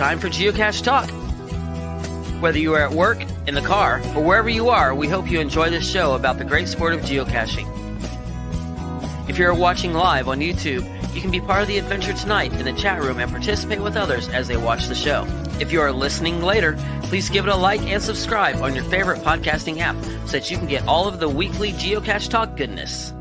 time for Geocache Talk. Whether you are at work, in the car, or wherever you are, we hope you enjoy this show about the great sport of geocaching. If you're watching live on YouTube, you can be part of the adventure tonight in the chat room and participate with others as they watch the show. If you are listening later, please give it a like and subscribe on your favorite podcasting app so that you can get all of the weekly Geocache Talk goodness.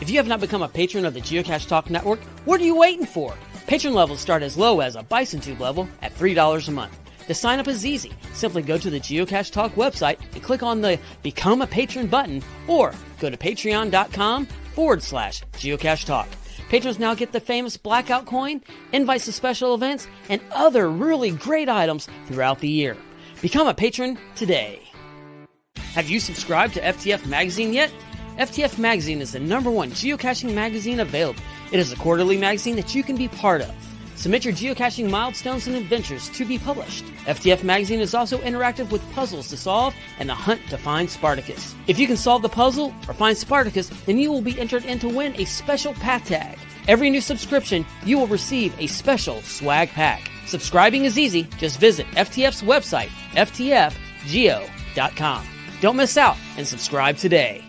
If you have not become a patron of the Geocache Talk Network, what are you waiting for? Patron levels start as low as a Bison Tube level at $3 a month. To sign up is easy. Simply go to the Geocache Talk website and click on the Become a Patron button, or go to patreon.com/Geocache Talk. Patrons now get the famous Blackout coin, invites to special events, and other really great items throughout the year. Become a patron today. Have you subscribed to FTF Magazine yet? FTF Magazine is the #1 geocaching magazine available. It is a quarterly magazine that you can be part of. Submit your geocaching milestones and adventures to be published. FTF Magazine is also interactive with puzzles to solve and the hunt to find Spartacus. If you can solve the puzzle or find Spartacus, then you will be entered in to win a special pack tag. Every new subscription, you will receive a special swag pack. Subscribing is easy. Just visit FTF's website, ftfgeo.com. Don't miss out and subscribe today.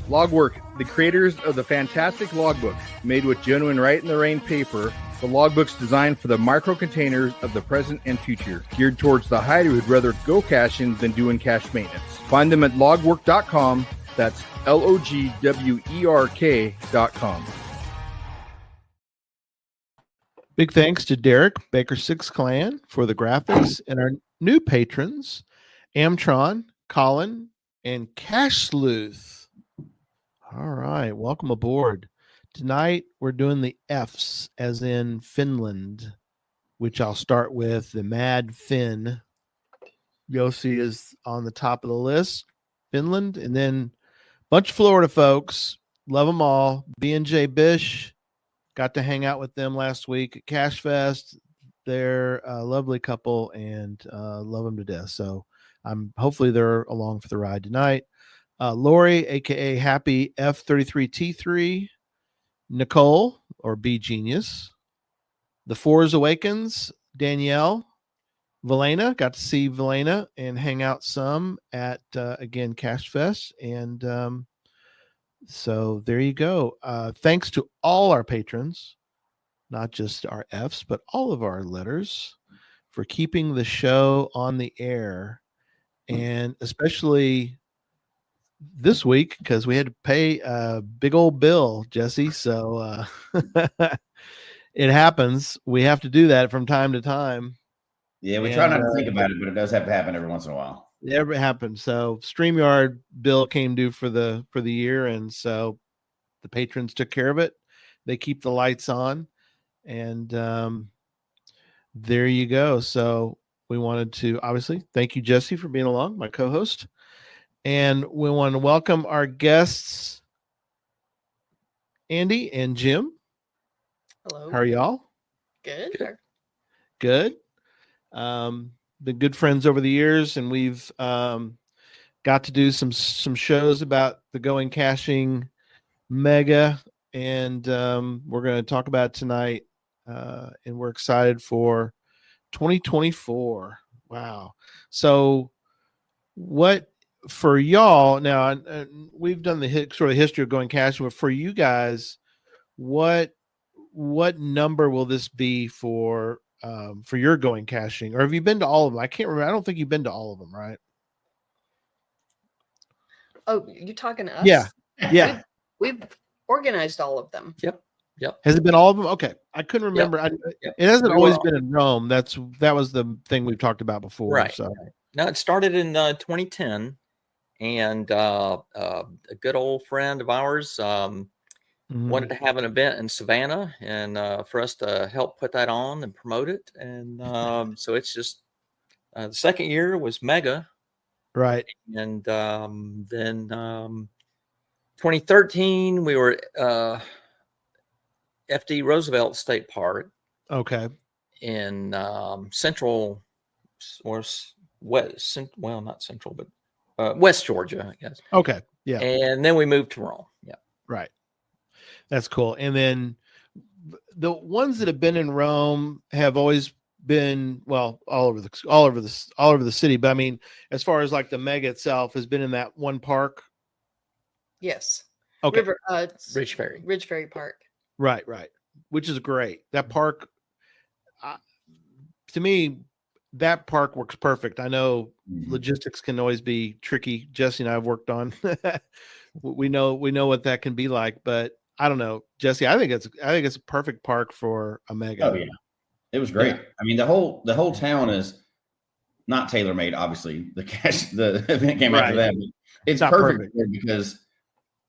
Logwork, the creators of the fantastic logbooks made with genuine write-in-the-rain paper. The logbooks designed for the micro-containers of the present and future, geared towards the hider who'd rather go caching than doing cache maintenance. Find them at logwork.com. That's logwerk.com. Big thanks to Derek, Baker Six Clan, for the graphics, and our new patrons, Amtron, Colin, and Cash Sleuth. All right, welcome aboard. Tonight, we're doing the Fs, as in Finland, which I'll start with the Mad Finn. Yossi is on the top of the list, Finland, and then a bunch of Florida folks. Love them all. B&J Bish, got to hang out with them last week at Cache Fest. They're a lovely couple and love them to death. So hopefully they're along for the ride tonight. Lori, aka Happy F33T3, Nicole, or B Genius, The Fours Awakens, Danielle, Valena, got to see Valena and hang out some at, again, Cache Fest. And so there you go. Thanks to all our patrons, not just our Fs, but all of our letters, for keeping the show on the air, and especially this week because we had to pay a big old bill, Jesse. So it happens. We have to do that from time to time. Yeah, we try not to think about it, but it does have to happen every once in a while. It happens. So StreamYard bill came due for the year, and so the patrons took care of it. They keep the lights on, and there you go. So we wanted to obviously thank you, Jesse, for being along, my co-host. And we want to welcome our guests, Andy and Jim. Hello. How are y'all? Good. Good. Been good friends over the years, and we've got to do some shows about the Going Caching Mega, and we're going to talk about it tonight. And we're excited for 2024. Wow. So what for y'all now, we've done the sort of history of Going Caching, but for you guys, what number will this be for your Going Caching? Or have you been to all of them? I can't remember. I don't think you've been to all of them, right? Oh, you talking to us? Yeah. We've organized all of them. Yep. Has it been all of them? Okay. I couldn't remember. Yep. It hasn't always been in Rome. That was the thing we've talked about before. Right. So No, it started in 2010, and a good old friend of ours wanted to have an event in Savannah, and for us to help put that on and promote it. And so it's just the second year was Mega, right. And then 2013 we were FD Roosevelt State Park. Okay. In central or west, well, not central, but West Georgia, I guess. Okay. Yeah. And then we moved to Rome. Yeah. Right. That's cool. And then the ones that have been in Rome have always been, well, all over the city. But I mean, as far as like the mega itself has been in that one park. Yes. Okay. It's Ridge Ferry. Ridge Ferry Park. Right. Which is great. That park, to me, that park works perfect. I know logistics can always be tricky. Jesse and I have worked on. we know what that can be like, but I don't know, Jesse. I think it's a perfect park for a mega. Oh yeah, it was great. Yeah. I mean, the whole town is not tailor made. Obviously, the event came after that. But it's perfect because,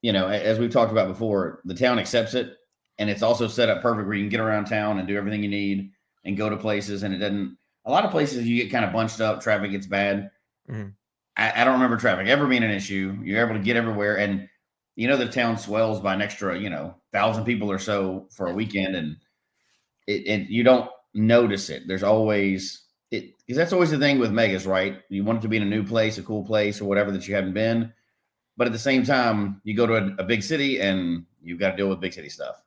you know, as we've talked about before, the town accepts it, and it's also set up perfect where you can get around town and do everything you need and go to places. And it doesn't. A lot of places you get kind of bunched up, traffic gets bad. Mm-hmm. I don't remember traffic ever being an issue. You're able to get everywhere, and you know the town swells by an extra 1,000 people or so for a weekend, and you don't notice it. There's always because that's always the thing with megas, right? You want it to be in a new place, a cool place, or whatever that you haven't been. But at the same time, you go to a big city and you've got to deal with big city stuff.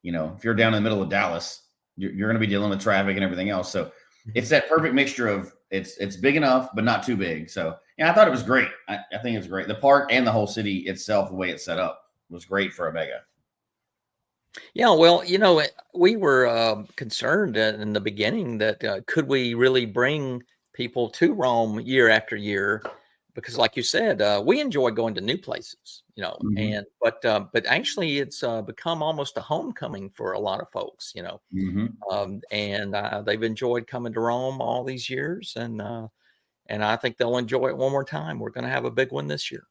If you're down in the middle of Dallas, you're going to be dealing with traffic and everything else. So it's that perfect mixture of it's big enough, but not too big. So yeah, I thought it was great. I think it's great. The park and the whole city itself, the way it's set up, was great for a mega. Yeah, well, we were concerned in the beginning that could we really bring people to Rome year after year? Because, like you said, we enjoy going to new places, mm-hmm. but actually, it's become almost a homecoming for a lot of folks, mm-hmm. And they've enjoyed coming to Rome all these years, and I think they'll enjoy it one more time. We're going to have a big one this year.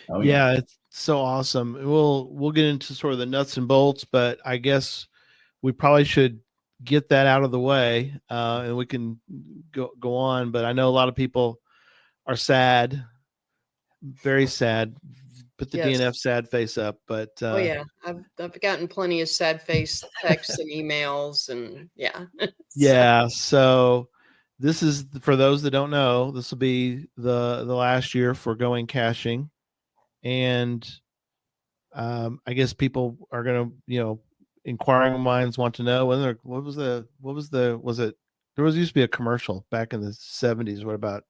Oh, yeah, it's so awesome. We'll get into sort of the nuts and bolts, but I guess we probably should get that out of the way, and we can go on. But I know a lot of people are sad, very sad. Put the DNF sad face up, but oh yeah, I've gotten plenty of sad face texts and emails, and yeah. Yeah. So this is, for those that don't know, this will be the last year for Going Caching, and I guess people are gonna, inquiring minds want to know whether was it there used to be a commercial back in the 70s. What about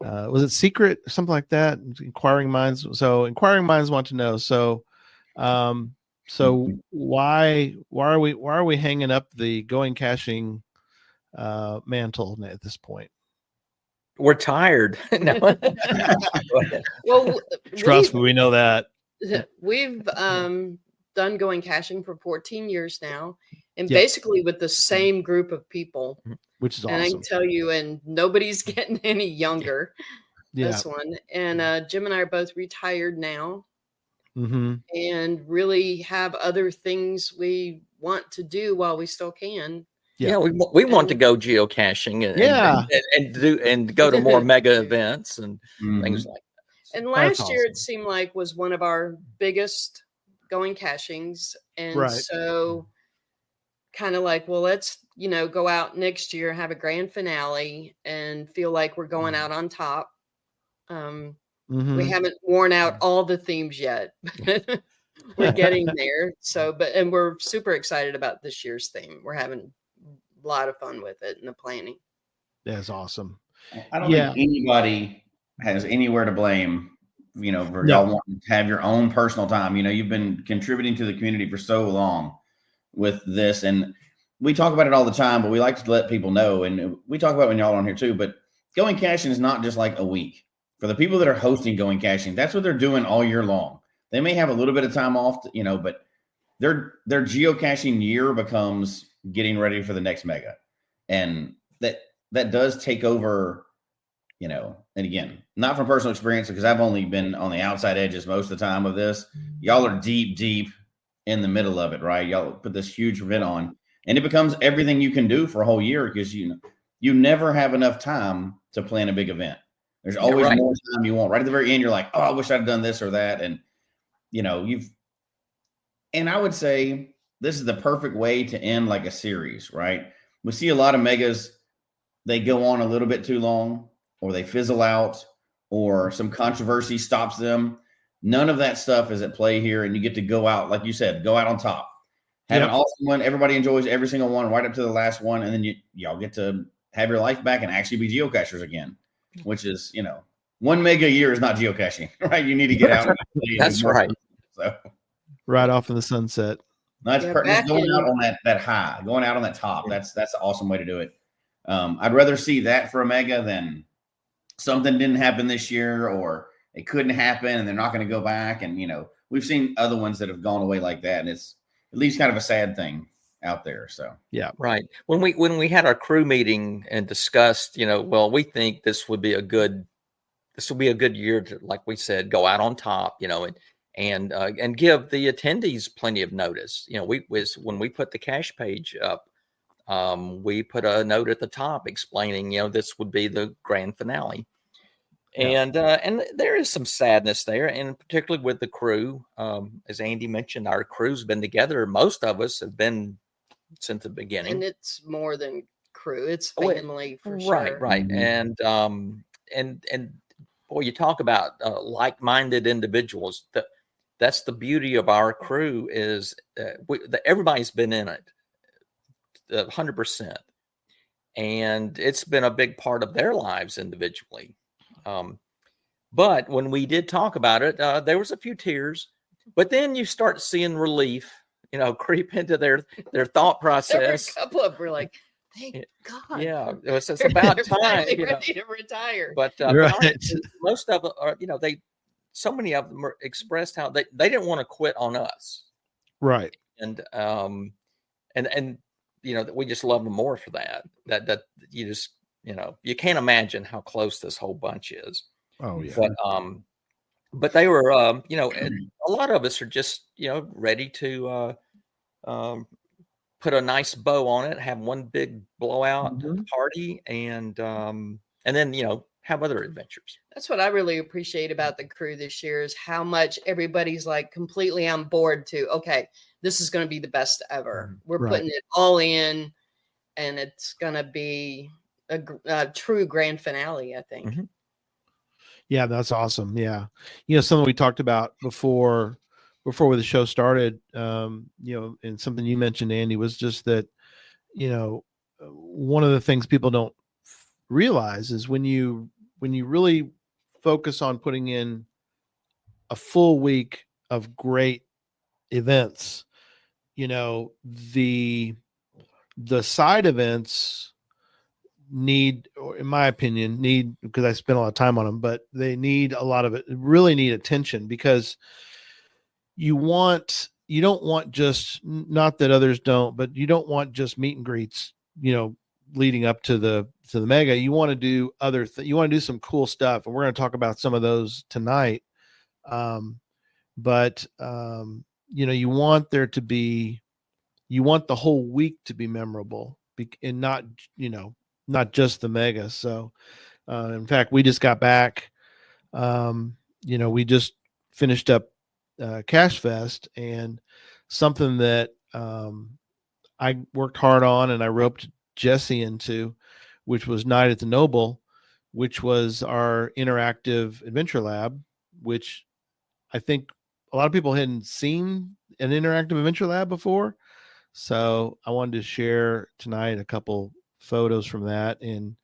was it Secret or something like that? Inquiring minds want to know. So why are we hanging up the Going Caching mantle at this point? We're tired. Well, trust me, we know that. We've done Going Caching for 14 years now, and basically with the same group of people, which is awesome. And I can tell you, and nobody's getting any younger. This one, and Jim and I are both retired now, mm-hmm. and really have other things we want to do while we still can. Yeah, we want to go geocaching and go to more mega events and things like that. And last year it seemed like was one of our biggest Going Cachings, and so kind of like, well, let's go out next year, have a grand finale, and feel like we're going out on top. We haven't worn out all the themes yet. We're getting there. So, and we're super excited about this year's theme. We're having a lot of fun with it and the planning. That's awesome. I don't think anybody has anywhere to blame, for y'all wanting to have your own personal time. You've been contributing to the community for so long with this, and we talk about it all the time, but we like to let people know, and we talk about it when y'all are on here too, but Going Caching is not just like a week. For the people that are hosting Going Caching, that's what they're doing all year long. They may have a little bit of time off, but their geocaching year becomes getting ready for the next mega. And that does take over, and again, not from personal experience, because I've only been on the outside edges most of the time of this. Y'all are deep in the middle of it, right? Y'all put this huge event on, and it becomes everything you can do for a whole year, because you never have enough time to plan a big event. There's always more time you want. Right at the very end, you're like, oh, I wish I'd done this or that. And, and I would say this is the perfect way to end like a series, right? We see a lot of megas, they go on a little bit too long, or they fizzle out, or some controversy stops them. None of that stuff is at play here. And you get to go out, like you said, go out on top. Have an awesome one. Everybody enjoys every single one right up to the last one. And then y'all get to have your life back and actually be geocachers again, which is, 1 mega a year is not geocaching, right? You need to get out. And That's right. So right off in the sunset. That's just going out on that high, going out on that top. That's an awesome way to do it. I'd rather see that for a mega than something didn't happen this year, or it couldn't happen and they're not going to go back. And, we've seen other ones that have gone away like that. And it's at least kind of a sad thing out there. So, yeah, right. When we had our crew meeting and discussed, well, we think this will be a good year to, like we said, go out on top, and give the attendees plenty of notice. When we put the cache page up, we put a note at the top explaining, this would be the grand finale. And there is some sadness there, and particularly with the crew. As Andy mentioned, our crew's been together. Most of us have been since the beginning. And it's more than crew. It's family for sure. Right. Mm-hmm. And boy, you talk about like-minded individuals. That's the beauty of our crew is everybody's been in it 100%. And it's been a big part of their lives individually. But when we did talk about it, there was a few tears, but then you start seeing relief, creep into their thought process. A couple of them were like, thank God. Yeah, it's about time. Ready to retire. But most of them are, so many of them expressed how they didn't want to quit on us. Right. And we just love them more for that. That you just, you can't imagine how close this whole bunch is. Oh yeah. But they were, a lot of us are just, ready to put a nice bow on it, have one big blowout party, and then, have other adventures. That's what I really appreciate about the crew this year is how much everybody's like completely on board to, okay, this is going to be the best ever. We're putting it all in, and it's going to be a true grand finale, I think. Mm-hmm. Yeah, that's awesome. Yeah. Something we talked about before the show started, and something you mentioned, Andy, was just that, one of the things people don't realize is when you really focus on putting in a full week of great events, the side events need, or in my opinion, because I spent a lot of time on them, but they need a lot of it, really need attention, because you don't want just, not that others don't, but you don't want just meet and greets, leading up to the mega. You want to do you want to do some cool stuff, and we're going to talk about some of those tonight. But you want there to be, you want the whole week to be memorable, and not just the mega. So, in fact, we just got back. We just finished up Cache Fest, and something that I worked hard on and I roped Jesse into, which was Night at the Noble, which was our interactive adventure lab, which I think a lot of people hadn't seen an interactive adventure lab before. So I wanted to share tonight a couple photos from that. And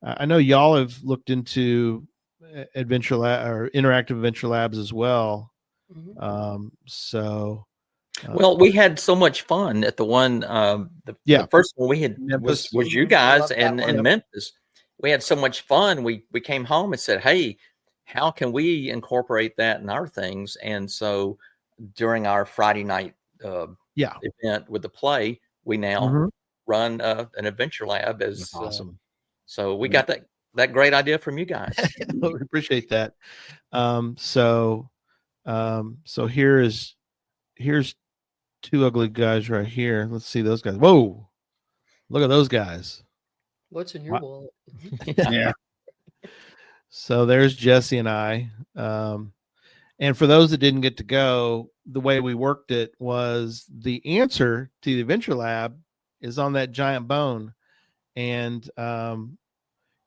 I know y'all have looked into adventure lab or interactive adventure labs as well. Well, we had so much fun at the one. The first one we had was you guys and Memphis. We had so much fun. We came home and said, "Hey, how can we incorporate that in our things?" And so during our Friday night event with the play, we now run an adventure lab. As awesome. So we got that great idea from you guys. We appreciate that. So here's two ugly guys right here. Let's see those guys. Whoa, look at those guys. What's in your wallet? Yeah. So there's Jesse and I. And for those that didn't get to go, the way we worked it was the answer to the adventure lab is on that giant bone. And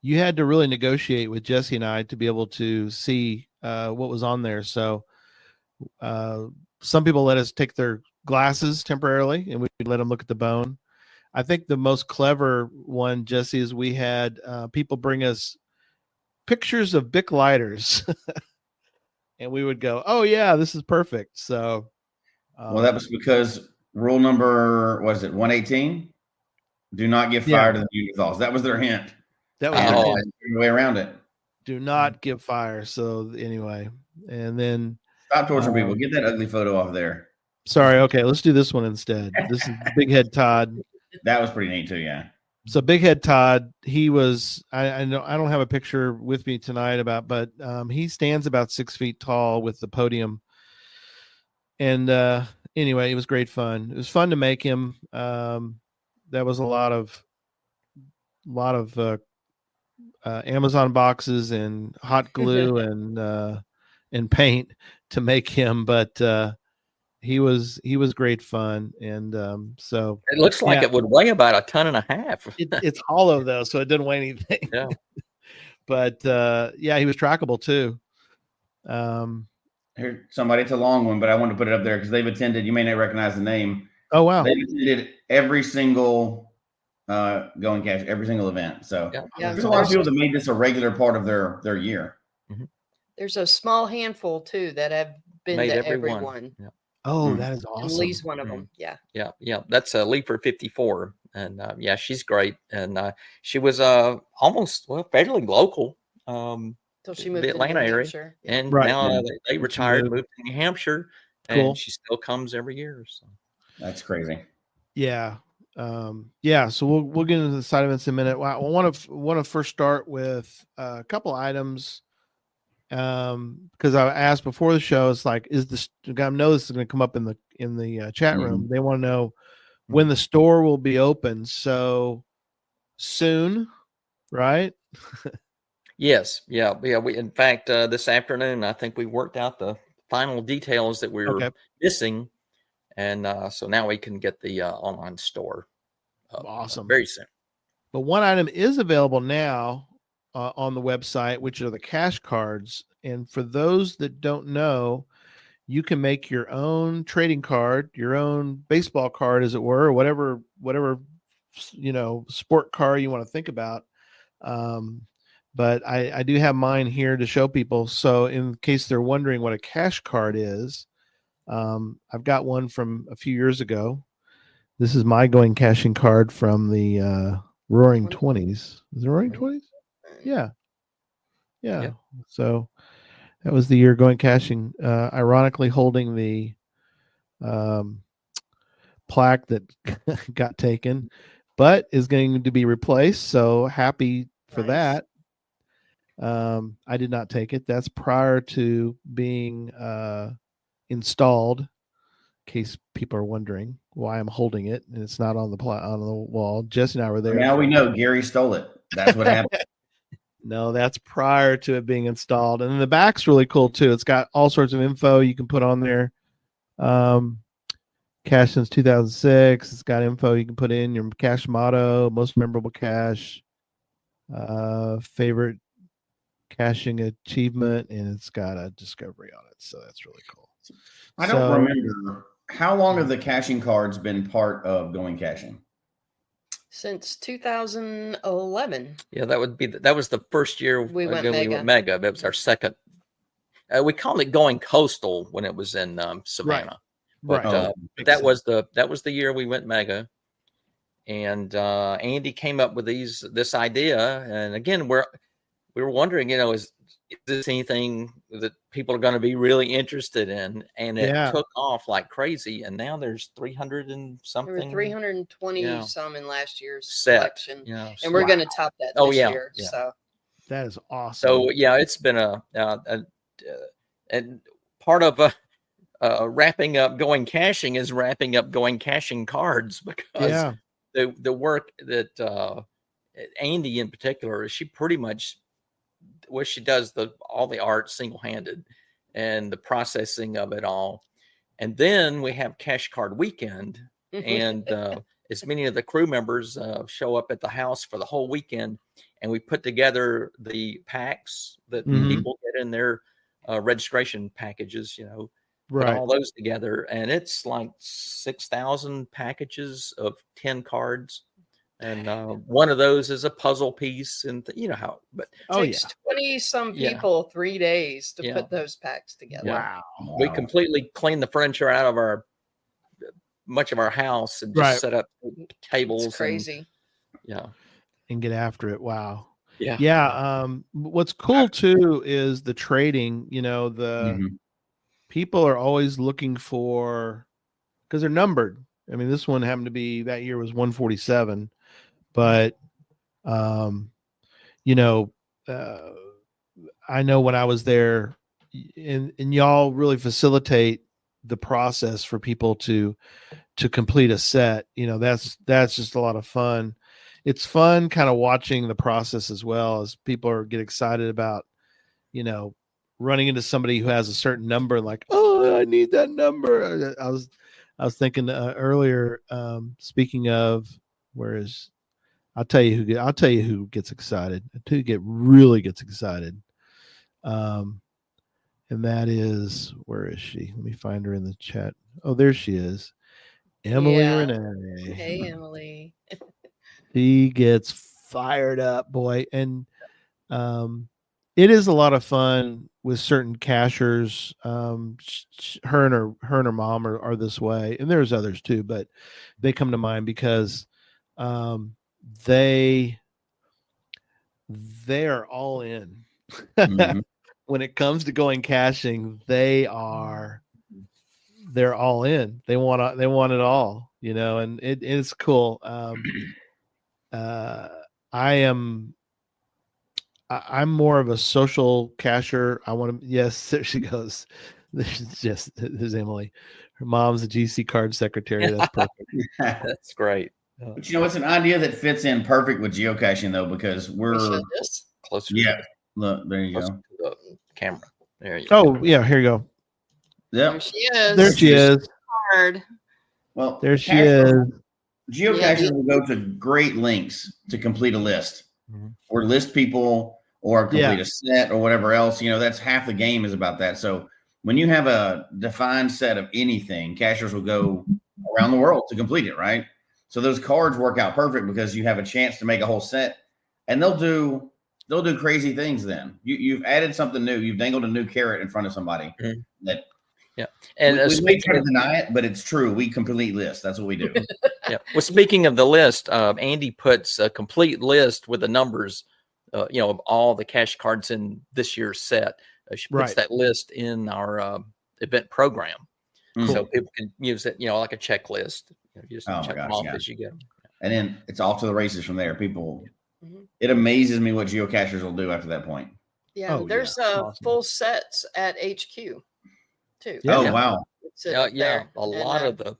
you had to really negotiate with Jesse and I to be able to see what was on there. So some people let us take their glasses temporarily, and we'd let them look at the bone. I think the most clever one, Jesse, is we had people bring us pictures of Bic lighters, and we would go, "Oh yeah, this is perfect." So, well, that was because rule number, was it 118? Do not give fire to the Neanderthals. That was their hint. That was the way around it. Do not give fire. So anyway, and then stop torturing people. Get that ugly photo off there. Sorry. Okay, let's do this one instead. This is Big Head Todd. That was pretty neat too. Yeah. So Big Head Todd, he was. I know I don't have a picture with me tonight but he stands about 6 feet tall with the podium. And anyway, it was great fun. It was fun to make him. That was a lot of Amazon boxes and hot glue and paint to make him, but he was great fun. And so it looks like it would weigh about 1.5 tons. It's hollow though, so it didn't weigh anything. Yeah. But he was trackable too. Here, somebody, it's a long one, but I wanted to put it up there because they've attended. You may not recognize the name. Oh wow! They've attended every single Going Cache, every single event. So there's a lot of people that made this a regular part of their year. Mm-hmm. There's a small handful too that have been made to everyone. Yeah. Oh, that is awesome. At least one of them. Yeah. Yeah. That's Leaper 54. And she's great. And she was almost fairly local. Till she moved the Atlanta to New area. Yeah. And now they retired, moved to New Hampshire, and she still comes every year. So that's crazy. Yeah. So we'll get into the side events in a minute. I want to first start with a couple items. Because I asked before the show, it's like, I know this is going to come up in the chat room. Mm-hmm. They want to know when the store will be open. So soon, right? Yes. Yeah. We, in fact, this afternoon, I think we worked out the final details that we were missing. And so now we can get the online store awesome very soon. But one item is available now on the website, which are the cache cards. And for those that don't know, you can make your own trading card, your own baseball card, as it were, or whatever sport car you want to think about. But I do have mine here to show people. So in case they're wondering what a cache card is, I've got one from a few years ago. This is my going caching card from the Roaring 20s. Is it Roaring 20s? Yeah. So that was the year going caching. Ironically, holding the plaque that got taken, but is going to be replaced. So happy for that. I did not take it. That's prior to being installed. In case people are wondering why I'm holding it and it's not on the wall. Jesse and I were there. Now we know Gary stole it. That's what happened. No, that's prior to it being installed. And then the back's really cool too. It's got all sorts of info you can put on there. Cache since 2006. It's got info you can put in your cache motto, most memorable cache, favorite caching achievement, and it's got a discovery on it. So that's really cool. I don't remember, how long have the caching cards been part of Going Caching? Since 2011. Yeah, that was the first year we went mega. That was our second. We called it Going Coastal when it was in Savannah. Right. But that was the year we went mega. And Andy came up with this idea, and again we were wondering, is this anything that people are going to be really interested in? And it took off like crazy. And now there's 300 and something. There were 320 some in last year's selection. Yeah, and we're going to top that this year. Yeah. So that is awesome. So it's been and part of wrapping up Going Caching is wrapping up Going Caching cards, because the work that Andy in particular, she pretty much, she does all the art single-handed and the processing of it all. And then we have Cache Card Weekend, and as many of the crew members show up at the house for the whole weekend, and we put together the packs that people get in their registration packages, put all those together, and it's like 6,000 packages of 10 cards. And one of those is a puzzle piece, and you know how. But it takes 20-some people 3 days to put those packs together. Wow! We completely cleaned the furniture out of much of our house and just set up tables. It's crazy. And get after it. Wow. Yeah. Yeah. What's cool too is the trading. You know, the people are always looking for, because they're numbered. I mean, this one happened to be, that year was 147. But, you know, I know when I was there, and y'all really facilitate the process for people to complete a set. You know, that's just a lot of fun. It's fun kind of watching the process as well, as people get excited about, you know, running into somebody who has a certain number, like, oh, I need that number. I was thinking earlier, speaking of, I'll tell you who gets excited, who really gets excited. And that is, where is she? Let me find her in the chat. Oh, there she is. Emily Renee. Hey, Emily. She gets fired up, boy. And it is a lot of fun with certain cachers. Her and her mom are this way, and there's others too, but they come to mind because they are all in. When it comes to going caching, they're all in. They want it all, you know, and it's cool. I'm more of a social cacher. I want to, yes, there she goes. There's Emily. Her mom's a GC card secretary. That's perfect. That's great. But you know, it's an idea that fits in perfect with geocaching though, because we're closer. Yeah. Look, there you go. To the camera. There you go. Oh, yeah, here you go. Yep. There she is. There she is. Card. Well, there she is. Geocachers will go to great lengths to complete a list, or list people, or complete a set, or whatever else. You know, that's half the game is about that. So when you have a defined set of anything, cachers will go around the world to complete it, right? So those cards work out perfect because you have a chance to make a whole set, and they'll do crazy things. Then you've added something new. You've dangled a new carrot in front of somebody that. Yeah, and we may try to deny it, but it's true. We complete lists. That's what we do. Yeah. Well, speaking of the list, Andy puts a complete list with the numbers, you know, of all the cache cards in this year's set. She puts that list in our event program, so people can use it, you know, like a checklist. You know, you just check them off as you get them. And then it's off to the races from there. People, it amazes me what geocachers will do after that point. Yeah, there's full sets at HQ. Too. Yeah. Oh, wow. Yeah. A lot of the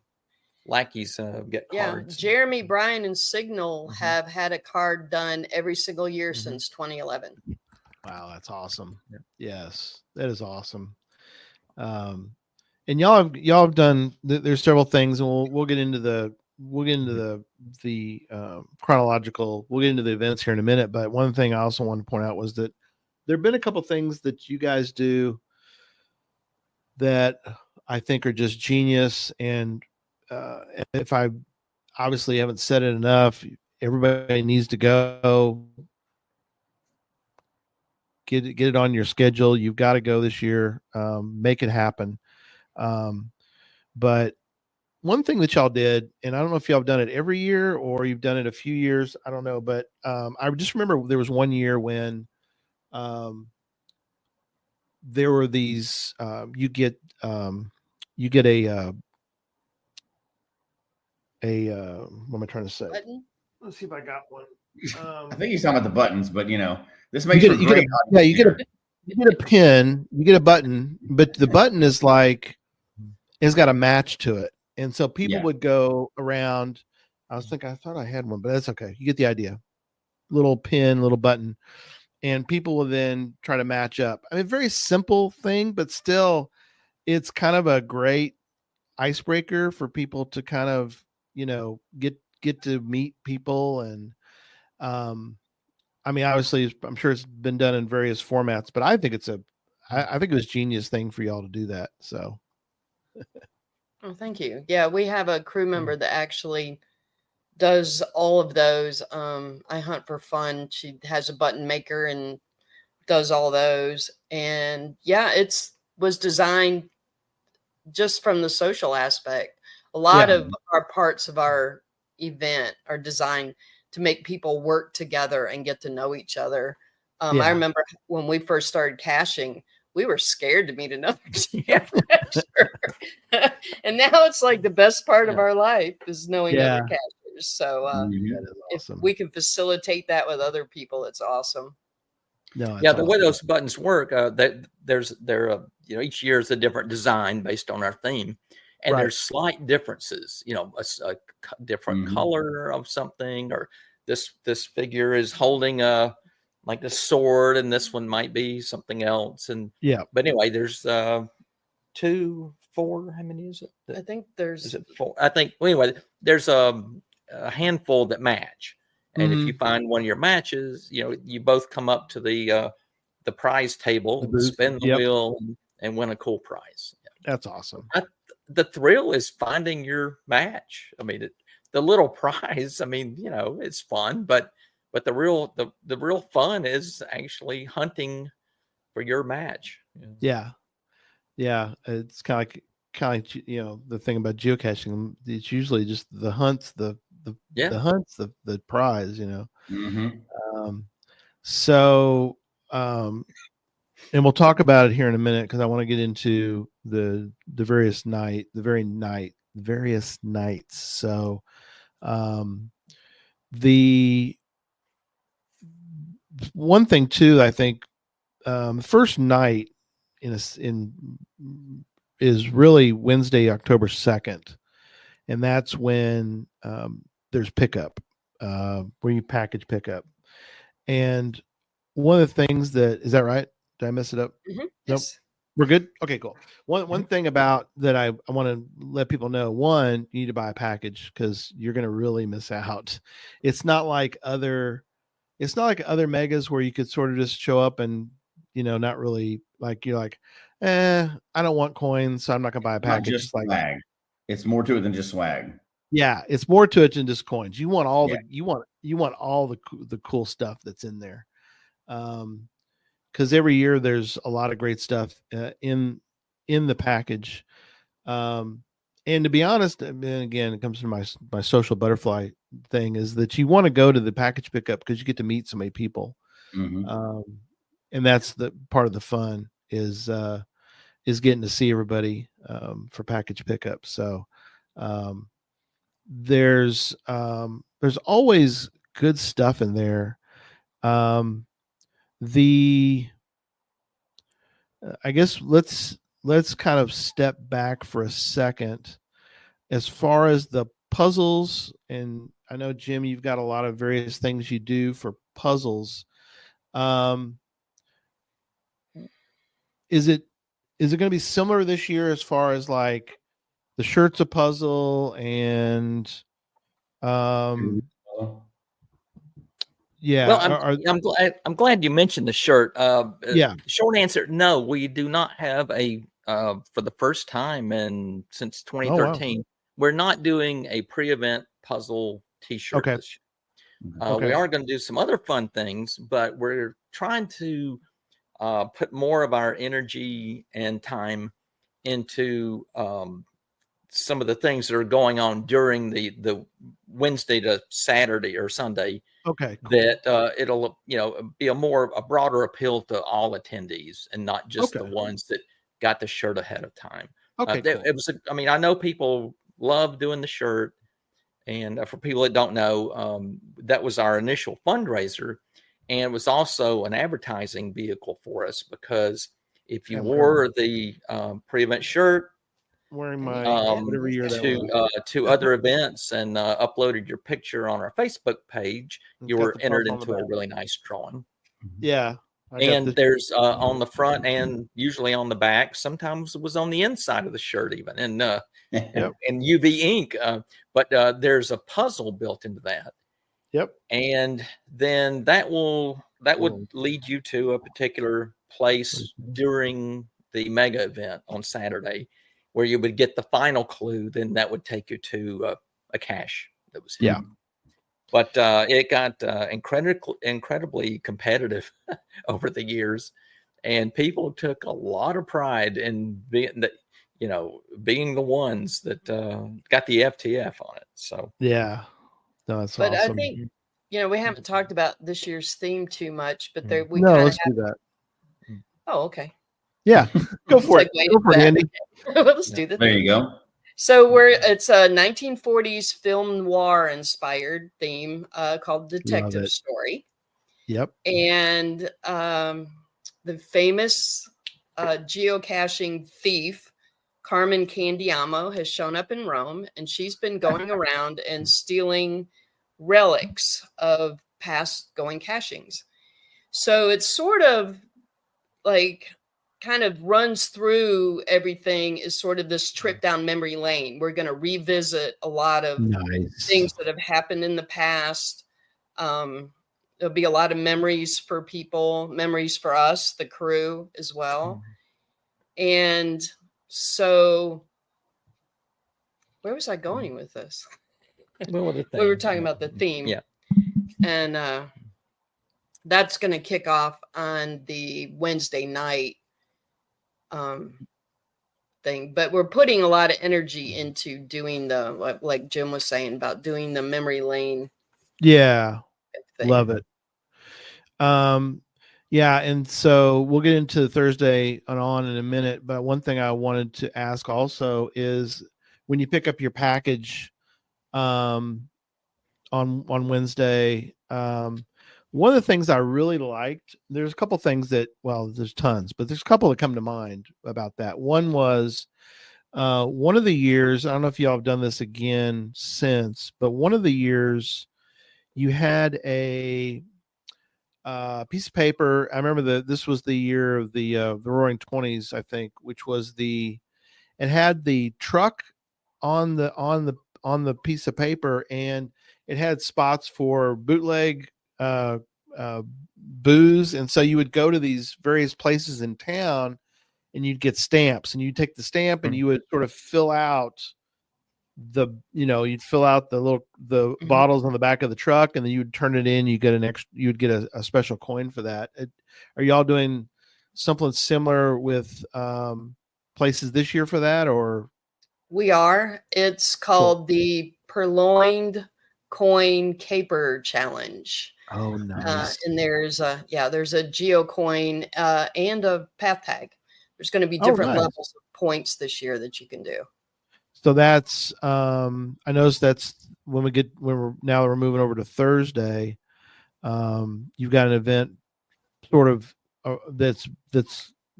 lackeys get cards. Jeremy, Brian, and Signal have had a card done every single year since 2011. Wow, that's awesome. Yes, that is awesome. And y'all have done. There's several things, and we'll get into the chronological. We'll get into the events here in a minute. But one thing I also wanted to point out was that there have been a couple things that you guys do that I think are just genius. And if I obviously haven't said it enough, everybody needs to go get it on your schedule. You've got to go this year. Make it happen. But one thing that y'all did, and I don't know if y'all have done it every year or you've done it a few years, I don't know, but I just remember there was one year when there were these you get a what am I trying to say? Button? Let's see if I got one. I think he's talking about the buttons, but you know, this makes you get a pin, you get a button, but the button is like it's got a match to it, and so people would go around. I thought I had one, but that's okay. You get the idea. Little pin, little button. And people will then try to match up. I mean, very simple thing, but still, it's kind of a great icebreaker for people to kind of, you know, get to meet people. And I mean, obviously, I'm sure it's been done in various formats, but I think I think it was a genius thing for y'all to do that. So, Oh, thank you. Yeah, we have a crew member that actually does all of those. I Hunt for Fun. She has a button maker and does all those. And yeah, was designed just from the social aspect. A lot of our parts of our event are designed to make people work together and get to know each other. I remember when we first started caching, we were scared to meet another geocacher. And now it's like the best part of our life is knowing other cachers. So if we can facilitate that with other people, it's awesome. No, the way those buttons work, each year is a different design based on our theme, and there's slight differences. A different color of something, or this figure is holding like a sword, and this one might be something else. And but anyway, there's 2, 4. How many is it? I think there's. Is it 4? I think. Well, anyway, there's a handful that match. And if you find one of your matches, you both come up to the prize table, spin the wheel, and win a cool prize. That's awesome. The thrill is finding your match. I mean, the little prize. I mean, it's fun, but the real fun is actually hunting for your match. Yeah. It's kind of like the thing about geocaching. It's usually just the hunts, the hunts, the prize, and we'll talk about it here in a minute, because I want to get into the various nights. So the one thing too, I think first night is really Wednesday, October 2nd. And that's when there's pickup, where you package pickup. And one of the things is that right? Did I mess it up? Nope. Yes. We're good? Okay, cool. One thing about that I want to let people know, one, you need to buy a package, because you're going to really miss out. It's not like other megas where you could sort of just show up and, not really, like, you're like, I don't want coins, so I'm not going to buy a package. Not just swag. It's more to it than just swag. Yeah, it's more to it than just coins. You want all you want all the cool stuff that's in there. Because every year there's a lot of great stuff in the package. And to be honest, and again, it comes to my social butterfly thing, is that you want to go to the package pickup because you get to meet so many people. And that's the part of the fun is getting to see everybody for package pickup. So there's always good stuff in there. I guess let's kind of step back for a second as far as the puzzles. And I know, Jim, you've got a lot of various things you do for puzzles. Is it going to be similar this year as far as like the shirt's a puzzle and yeah. Well, I'm glad you mentioned the shirt. Short answer, no, we do not have for the first time since 2013. We're not doing a pre-event puzzle T-shirt this year. We are going to do some other fun things, but we're trying to put more of our energy and time into some of the things that are going on during the Wednesday to Saturday or Sunday. Okay, cool. That it'll be a broader appeal to all attendees and not just the ones that got the shirt ahead of time. Okay, cool. It was. I know people love doing the shirt, and for people that don't know, that was our initial fundraiser, and it was also an advertising vehicle for us, because if you wore the pre-event shirt, wearing my whatever year to other events and uploaded your picture on our Facebook page, you were entered into a really nice drawing. Yeah. And there's on the front and usually on the back, sometimes it was on the inside of the shirt even, and and UV ink, but there's a puzzle built into that. Yep. And then that would lead you to a particular place during the mega event on Saturday, where you would get the final clue, then that would take you to a cache that was hidden. Yeah. But it got incredibly competitive over the years, and people took a lot of pride in being the ones that got the FTF on it. So yeah, no, that's But I awesome. think, we haven't talked about this year's theme too much, but we No, kind of let's have. do that. Oh, okay. Yeah, go for it. Segue Go for it, that. Andy. Let's do the There theme. you go. So it's a 1940s film noir inspired theme called Detective Story. Yep. And the famous geocaching thief, Carmen Candiamo, has shown up in Rome, and she's been going around and stealing relics of past going cachings. So it's sort of like kind of runs through everything is sort of this trip down memory lane. We're going to revisit a lot of things that have happened in the past. There'll be a lot of memories for people, memories for us, the crew as well. And so where was I going with this? We were talking about the theme. Yeah. And that's going to kick off on the Wednesday night thing. But we're putting a lot of energy into doing like Jim was saying about doing the memory lane. Yeah. Thing. Love it. Yeah, and so we'll get into Thursday on in a minute, but one thing I wanted to ask also is when you pick up your package on Wednesday, one of the things I really liked, there's a couple things that, well, there's tons, but there's a couple that come to mind about that. One was one of the years, I don't know if y'all have done this again since, but one of the years you had a piece of paper. I remember this was the year of the Roaring 20s, I think, which was it had the truck on the piece of paper, and it had spots for bootleg booze, and so you would go to these various places in town, and you'd get stamps, and you'd take the stamp, and you would sort of fill out you'd fill out the bottles on the back of the truck, and then you'd turn it in. You'd get a special coin for that. Are y'all doing something similar with places this year for that, or? We are. It's called the Purloined Coin Caper Challenge. Oh, nice. And there's a geocoin and a path tag. There's going to be different levels of points this year that you can do. So that's I noticed that's when we're moving over to Thursday. You've got an event sort of that's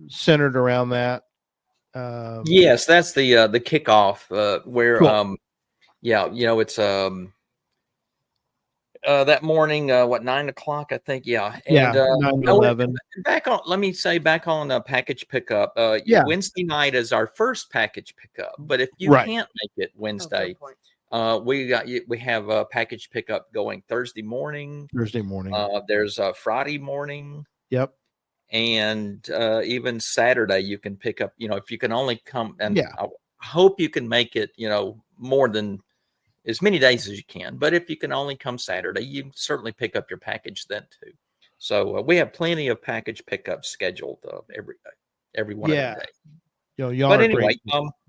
centered around that. Yes, that's the kickoff where cool. It's that morning, 9 o'clock, I think. Yeah. And 9 to 11. Back on package pickup. Wednesday night is our first package pickup. But if you can't make it Wednesday, we have a package pickup going Thursday morning. There's a Friday morning. Yep. And even Saturday you can pick up, if you can only come, and I hope you can make it, more than as many days as you can. But if you can only come Saturday, you can certainly pick up your package then too. So we have plenty of package pickups scheduled every one of the days. Y'all but are anyway, great.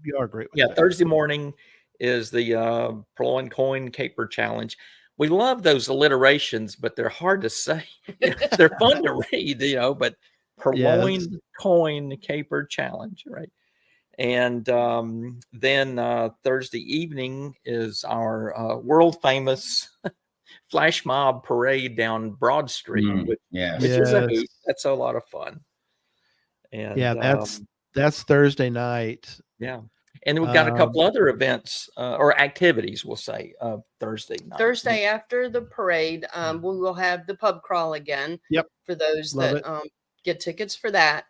You are great. Thursday morning is the Purloined Coin Caper Challenge. We love those alliterations, but they're hard to say. They're fun to read, but Purloined Coin Caper Challenge, right? And then Thursday evening is our world famous flash mob parade down Broad Street, which is a hoot. That's a lot of fun. And that's Thursday night. Yeah. And we've got a couple other events or activities, we'll say, Thursday night. Thursday after the parade, we will have the pub crawl again. Yep. For those that get tickets for that.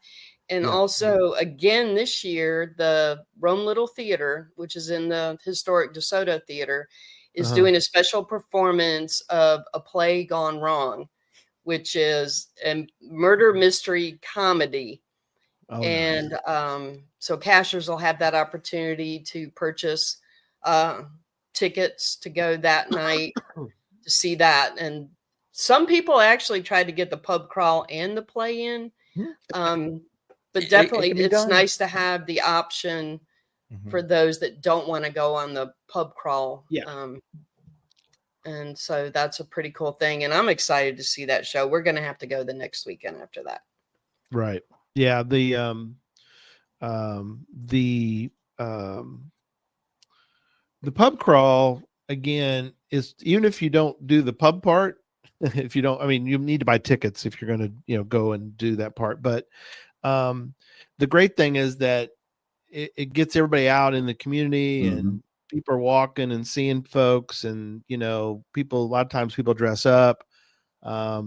And also, again, this year, the Rome Little Theater, which is in the historic DeSoto Theater, is doing a special performance of A Play Gone Wrong, which is a murder mystery comedy. And so cashers will have that opportunity to purchase tickets to go that night to see that. And some people actually tried to get the pub crawl and the play in. But definitely it's nice to have the option for those that don't want to go on the pub crawl. And so that's a pretty cool thing. And I'm excited to see that show. We're going to have to go the next weekend after that. Right. Yeah. The pub crawl again is, even if you don't do the pub part, if you don't, I mean, you need to buy tickets if you're going to, go and do that part. But the great thing is that it gets everybody out in the community, and people are walking and seeing folks, and people, a lot of times people dress up. I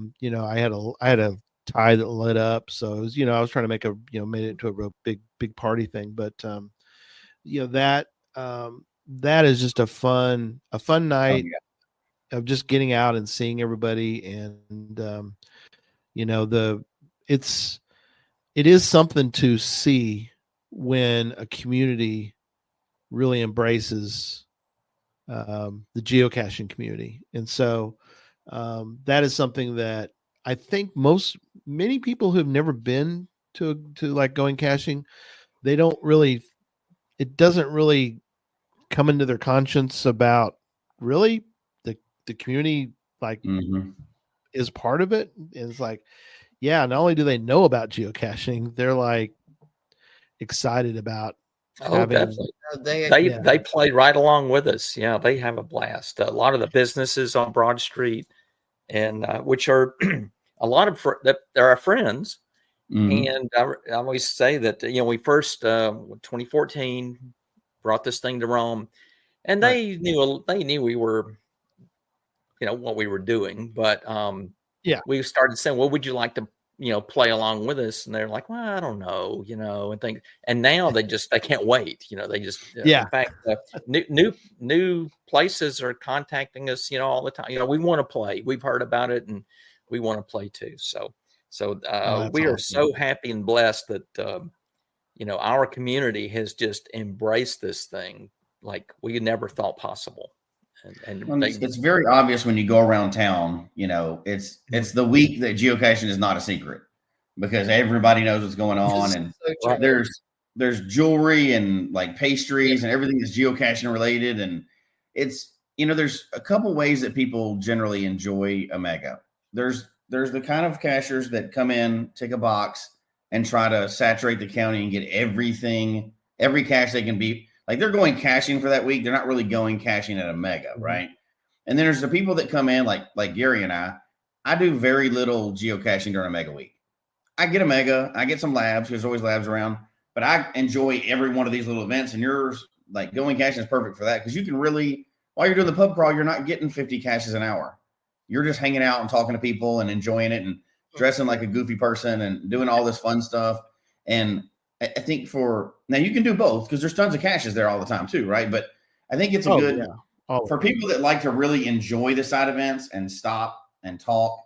had a tie that lit up, so it was, I was trying to make made it into a real big party thing. But that is just a fun night of just getting out and seeing everybody. And it is something to see when a community really embraces the geocaching community. And so that is something that I think many people who've never been to like going caching, it doesn't really come into their conscience about really the community, like is part of it. And it's like, yeah, not only do they know about geocaching, they're like excited about definitely. They play right along with us. Yeah, they have a blast. A lot of the businesses on Broad Street, and which are a lot of they're our friends. And I always say that we first 2014 brought this thing to Rome, and they knew we were what we were doing, but we started saying, well, would you like to play along with us? And they're like, well, I don't know, and things. And now they can't wait. They just, in fact, new places are contacting us, all the time. We want to play. We've heard about it, and we want to play too. So we are so happy and blessed that, our community has just embraced this thing like we never thought possible. And it's very obvious when you go around town. It's the week that geocaching is not a secret, because everybody knows what's going on, and there's jewelry and like pastries and everything that's geocaching related. And it's there's a couple ways that people generally enjoy a mega. There's the kind of cachers that come in, take a box, and try to saturate the county and get every cache they can be. Like, they're going caching for that week. They're not really going caching at a mega, right? And then there's the people that come in, like Gary and I do very little geocaching during a mega week. I get a mega, I get some labs, there's always labs around, but I enjoy every one of these little events. And yours, like, going caching is perfect for that, because you can really, while you're doing the pub crawl, you're not getting 50 caches an hour. You're just hanging out and talking to people and enjoying it and dressing like a goofy person and doing all this fun stuff. And I think now you can do both, because there's tons of caches there all the time too, right? But I think it's for people that like to really enjoy the side events and stop and talk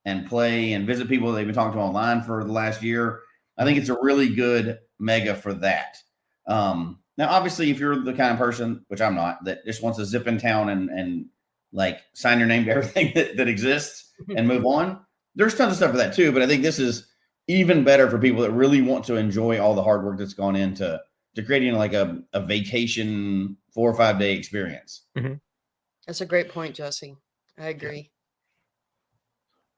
and play and visit people they've been talking to online for the last year. I think it's a really good mega for that. Now, obviously, if you're the kind of person, which I'm not, that just wants to zip in town and like sign your name to everything that exists and move on, there's tons of stuff for that too. But I think this is even better for people that really want to enjoy all the hard work that's gone into creating like a vacation 4 or 5 day experience. That's a great point, Jesse. I agree.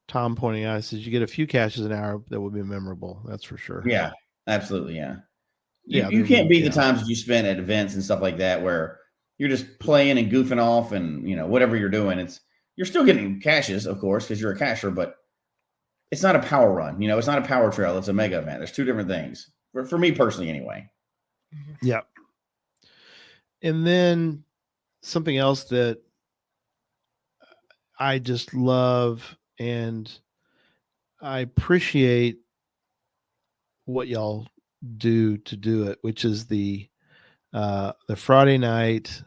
Tom pointing out, says you get a few caches an hour that will be memorable. That's for sure. Yeah, absolutely. Yeah. You can't beat the times that you spend at events and stuff like that, where you're just playing and goofing off and, whatever you're doing, you're still getting caches, of course, because you're a cacher, but it's not a power run. It's not a power trail. It's a mega event. There's two different things for me personally, anyway. Yeah. And then something else that I just love, and I appreciate what y'all do to do it, which is the Friday night,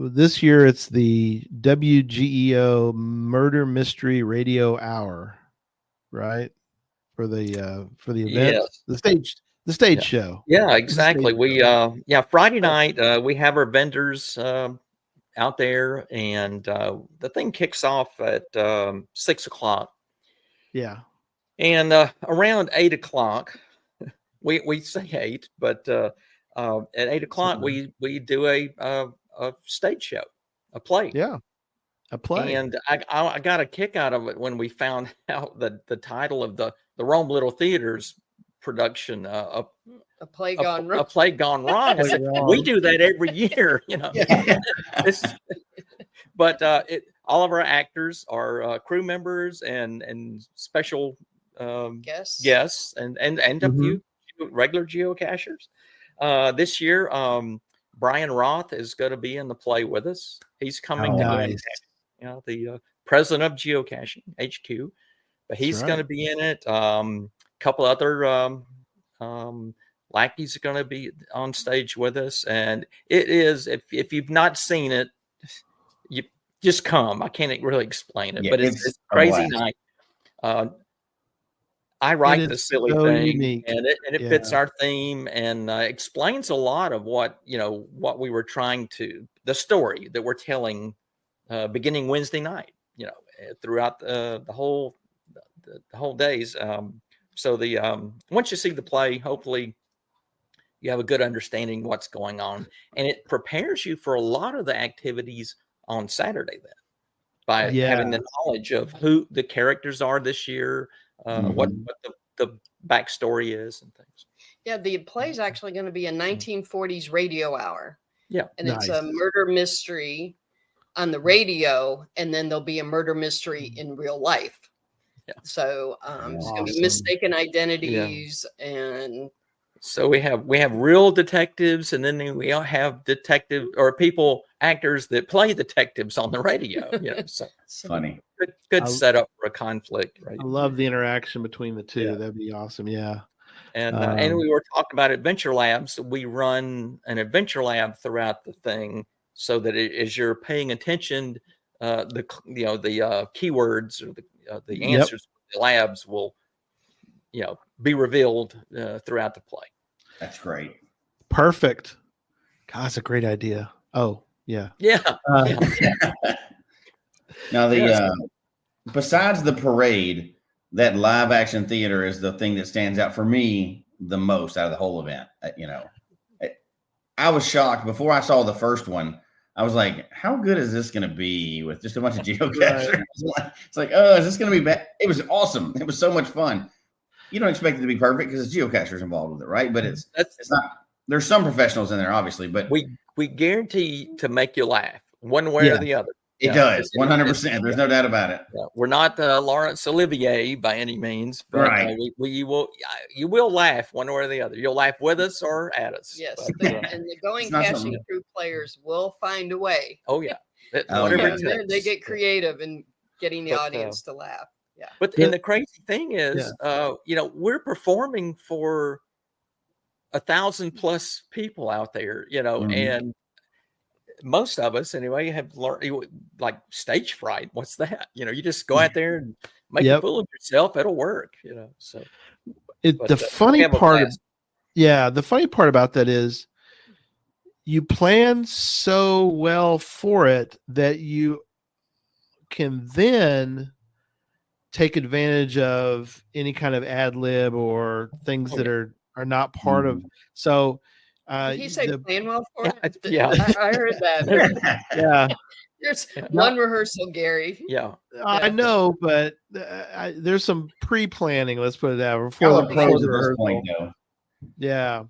this year it's the WGEO Murder Mystery Radio Hour, right? For the event, Yes. the stage show. Yeah, exactly. We Friday night we have our vendors out there, and the thing kicks off at 6 o'clock. Yeah. And around 8 o'clock, we say 8, but at 8 o'clock we do a stage show, a play. Yeah, a play. And I got a kick out of it when we found out that the title of the Rome Little Theater's production, a play gone wrong. A play gone wrong. I said, we do that every year, But all of our actors are crew members and special guests and a few regular geocachers. This year, Brian Roth is going to be in the play with us. He's coming to the president of Geocaching HQ, but he's going to be in it. Couple other lackeys are going to be on stage with us, and it is, if you've not seen it, you just come. I can't really explain it, but it's a crazy night. I write the silly thing, unique. and it fits our theme, and explains a lot of what we were trying to, the story that we're telling, beginning Wednesday night, throughout the whole days. So once you see the play, hopefully you have a good understanding what's going on, and it prepares you for a lot of the activities on Saturday then, by having the knowledge of who the characters are this year, what the backstory is and things. Yeah, the play is actually going to be a 1940s radio hour. Yeah, and it's a murder mystery on the radio, and then there'll be a murder mystery in real life. Yeah. So it's going to be mistaken identities, and so we have real detectives, and then we all have detective or actors that play detectives on the radio. So funny, good setup for a conflict. Right? I love the interaction between the two. That'd be awesome. Yeah. And we were talking about adventure labs. We run an adventure lab throughout the thing, so that as you're paying attention, the keywords or the answers to the labs will be revealed throughout the play. That's great. Perfect. God, that's a great idea. Oh yeah. Now besides the parade, that live action theater is the thing that stands out for me the most out of the whole event. I was shocked before I saw the first one. I was like, how good is this going to be with just a bunch of geocachers? It's like, oh, is this going to be bad? It was awesome. It was so much fun. You don't expect it to be perfect because it's geocachers involved with it, right? But it's not. There's some professionals in there, obviously, but we guarantee to make you laugh one way or the other. It does, 100%. There's no doubt about it. Yeah. We're not Laurence Olivier by any means, but you will laugh one way or the other. You'll laugh with us or at us. Yes, and the going caching crew players will find a way. Oh yeah, they get creative in getting the audience to laugh. Yeah, but and the crazy thing is, we're performing for 1,000+ people out there, and most of us anyway have learned, like, stage fright. What's that? You just go out there and make a fool of yourself. It'll work. So the funny part about that is you plan so well for it that you can then take advantage of any kind of ad lib or things that are not part of. So did he say plan well for it? Yeah. I heard that. Yeah. There's one rehearsal, Gary. Yeah. I know, but there's some pre-planning, let's put it that way, before the rehearsal. Yeah.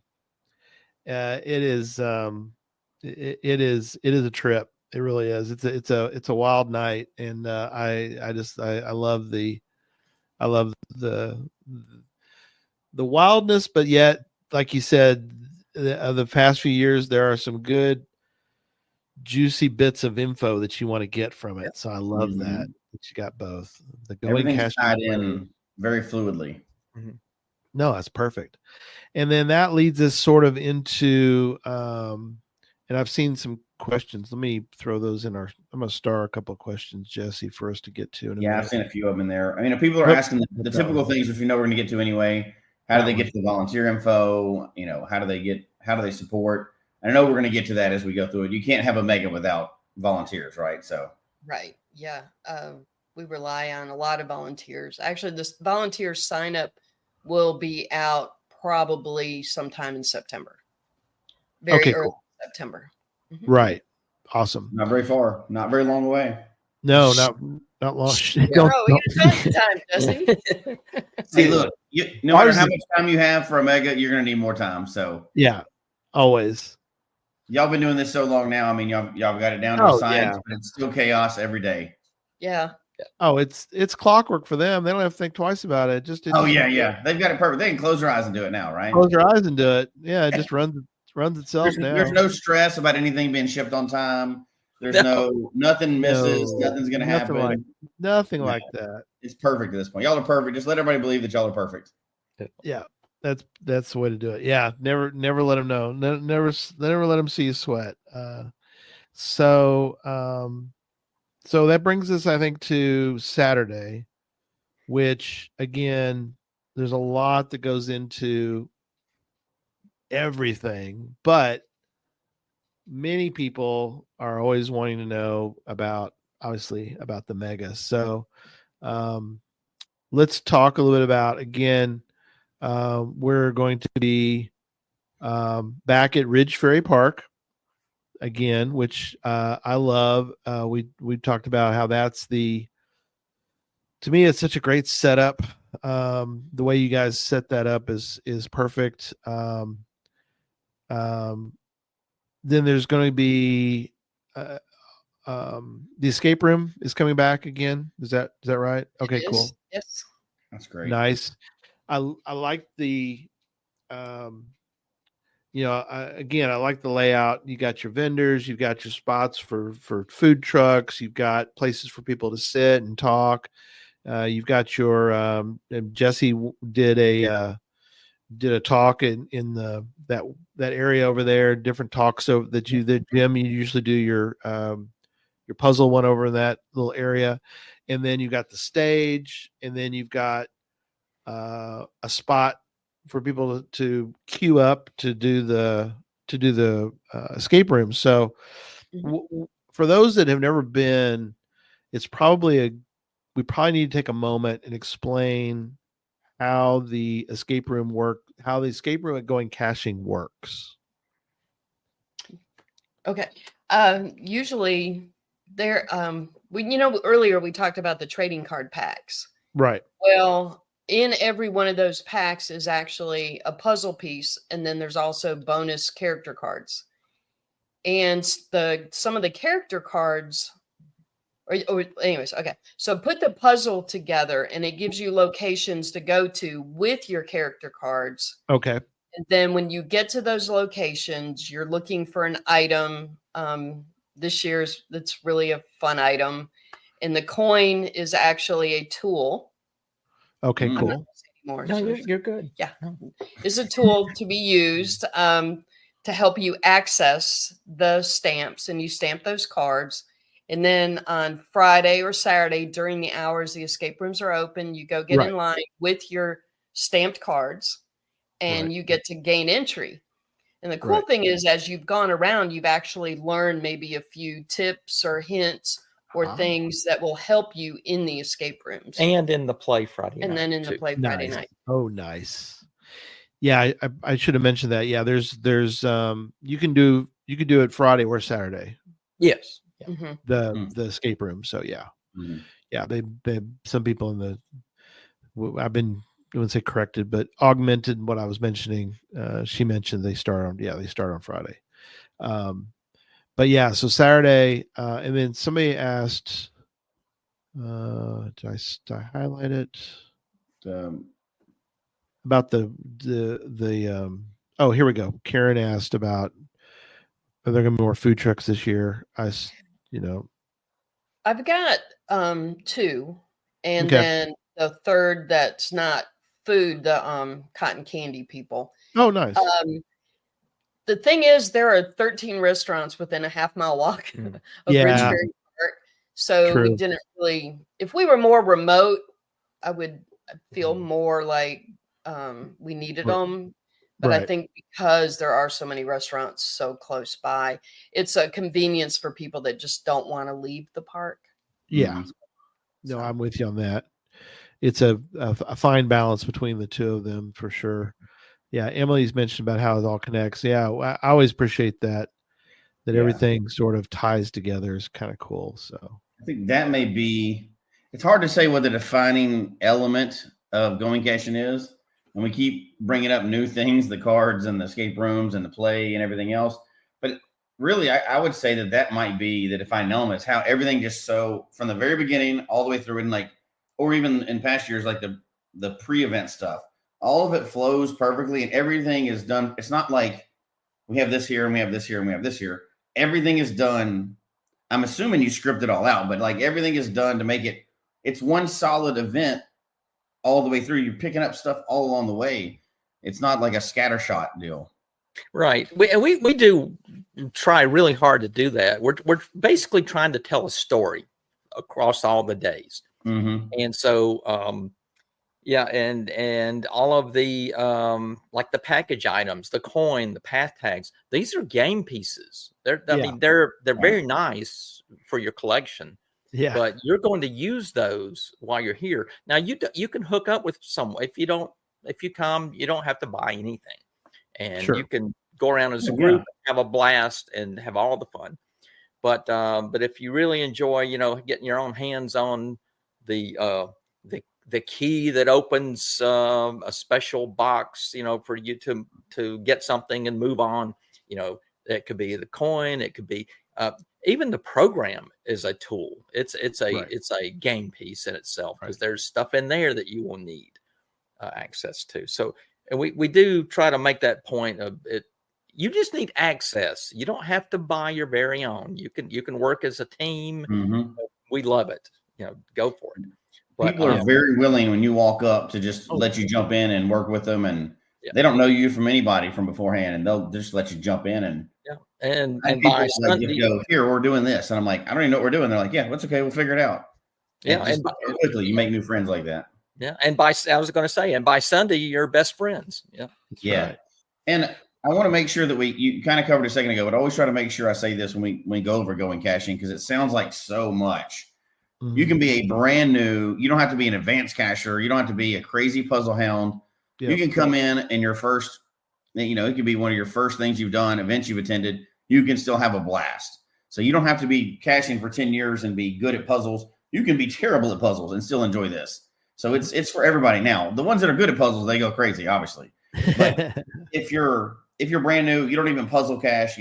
It is a trip. It really is. It's a wild night, and I love the wildness, but yet, like you said, the past few years, there are some good, juicy bits of info that you want to get from it. So I love that you got both. The going cache tied in very fluidly. Mm-hmm. No, that's perfect. And then that leads us sort of into, and I've seen some questions. Let me throw those in I'm going to star a couple of questions, Jesse, for us to get to in a minute. I've seen a few of them in there. I mean, people are asking the typical things, which we know we're going to get to anyway. How do they get to the volunteer info? How do they support? I know we're going to get to that as we go through it. You can't have a mega without volunteers, right? So. Right. Yeah. We rely on a lot of volunteers. Actually, this volunteer sign up will be out probably sometime in September. Very early September. Mm-hmm. Right. Awesome. Not very far. Not very long away. No, not long. We got tons of time, Jesse. See, look, no matter how much time you have for a mega, you're going to need more time. So yeah, always. Y'all been doing this so long now. I mean, y'all got it down to a science, but it's still chaos every day. Yeah. Oh, it's clockwork for them. They don't have to think twice about it. Yeah. They've got it perfect. They can close their eyes and do it now, right? Close their eyes and do it. Yeah, it just runs itself now. There's no stress about anything being shipped on time. There's nothing misses. Nothing's going to happen. Nothing like that. It's perfect at this point. Y'all are perfect. Just let everybody believe that y'all are perfect. Yeah, that's the way to do it. Yeah, never let them know. Never let them see you sweat. So that brings us, I think, to Saturday, which again, there's a lot that goes into everything, but many people are always wanting to know about the mega. So let's talk a little bit about, again, we're going to be back at Ridge Ferry Park again, which I love. We talked about how to me, it's such a great setup. The way you guys set that up is perfect. Then there's going to be the escape room is coming back again. Is that right? Okay, cool. Yes, that's great. Nice. I like the I like the layout. You got your vendors, you've got your spots for food trucks, you've got places for people to sit and talk. You've got your Jesse did a talk in that area over there, different talks over the gym. You usually do your puzzle one over in that little area, and then you've got the stage, and then you've got a spot for people to queue up to do the escape room. So for those that have never been, we probably need to take a moment and explain how the escape room at Going Caching works. Okay. Usually there, earlier we talked about the trading card packs. Right. Well, in every one of those packs is actually a puzzle piece, and then there's also bonus character cards. And some of the character cards, anyways, okay. So put the puzzle together, and it gives you locations to go to with your character cards. Okay. And then when you get to those locations, you're looking for an item. This year's that's really a fun item, and the coin is actually a tool. Okay, cool. No, you're good. Yeah, it's a tool to be used to help you access the stamps, and you stamp those cards. And then on Friday or Saturday during the hours the escape rooms are open, you go get in line with your stamped cards, and you get to gain entry. And the cool thing is, as you've gone around, you've actually learned maybe a few tips or hints or things that will help you in the escape rooms. And in the play Friday night. And then in the play Friday night. Oh, nice. Yeah, I should have mentioned that. Yeah, there's you can do it Friday or Saturday. Yes. Yeah. Mm-hmm. The escape room. So yeah. Mm-hmm. Yeah, they some people I've been, I wouldn't say corrected, but augmented what I was mentioning. She mentioned they start on Friday. But yeah, so Saturday, and then somebody asked, did I highlight it? About the oh, here we go. Karen asked about, are there going to be more food trucks this year? I've got 2, and then the third that's not food, the cotton candy people. Oh, nice. the thing is, there are 13 restaurants within a half-mile walk of Ridge Ferry Park. So we didn't really, if we were more remote, I would feel more like we needed them. But I think because there are so many restaurants so close by, it's a convenience for people that just don't want to leave the park. Yeah. No, I'm with you on that. It's a fine balance between the two of them for sure. Yeah, Emily's mentioned about how it all connects. Yeah, I always appreciate that everything sort of ties together is kind of cool. So I think that may be, it's hard to say what the defining element of going caching is. And we keep bringing up new things, the cards and the escape rooms and the play and everything else. But really, I would say that might be the defining element. Is how everything just so from the very beginning all the way through, and like, or even in past years, like the pre-event stuff, all of it flows perfectly and everything is done. It's not like we have this here and we have this here and we have this here. Everything is done. I'm assuming you script it all out, but like everything is done to make it's one solid event all the way through. You're picking up stuff all along the way. It's not like a scattershot deal. Right. We do try really hard to do that. We're basically trying to tell a story across all the days. And so, yeah, and all of the like the package items, the coin, the path tags, these are game pieces. I mean, they're very nice for your collection. Yeah. But you're going to use those while you're here. Now you can hook up with someone. If you come, you don't have to buy anything. And you can go around as a group, have a blast and have all the fun. But if you really enjoy, getting your own hands on the key that opens a special box, for you to get something and move on, it could be the coin, it could be even the program is a tool. It's a game piece in itself because there's stuff in there that you will need access to. So, and we do try to make that point of it. You just need access. You don't have to buy your very own. You can work as a team. We love it. Go for it. But, people are very willing when you walk up to just let you jump in and work with them, and they don't know you from anybody from beforehand, and they'll just let you jump in and and by Sunday, go here. We're doing this, and I'm like, I don't even know what we're doing. They're like, yeah, that's okay. We'll figure it out. And quickly you make new friends like that. Yeah, and I was going to say, and by Sunday you're best friends. Yeah, right. And I want to make sure that you kind of covered a second ago, but I always try to make sure I say this when we go over going caching because it sounds like so much. You can be a brand new, you don't have to be an advanced cacher. You don't have to be a crazy puzzle hound. Yep. You can come in and your first, it could be one of your first things you've done, events you've attended. You can still have a blast. So you don't have to be caching for 10 years and be good at puzzles. You can be terrible at puzzles and still enjoy this. So it's for everybody. Now, the ones that are good at puzzles, they go crazy, obviously. But if you're brand new, you don't even puzzle cache,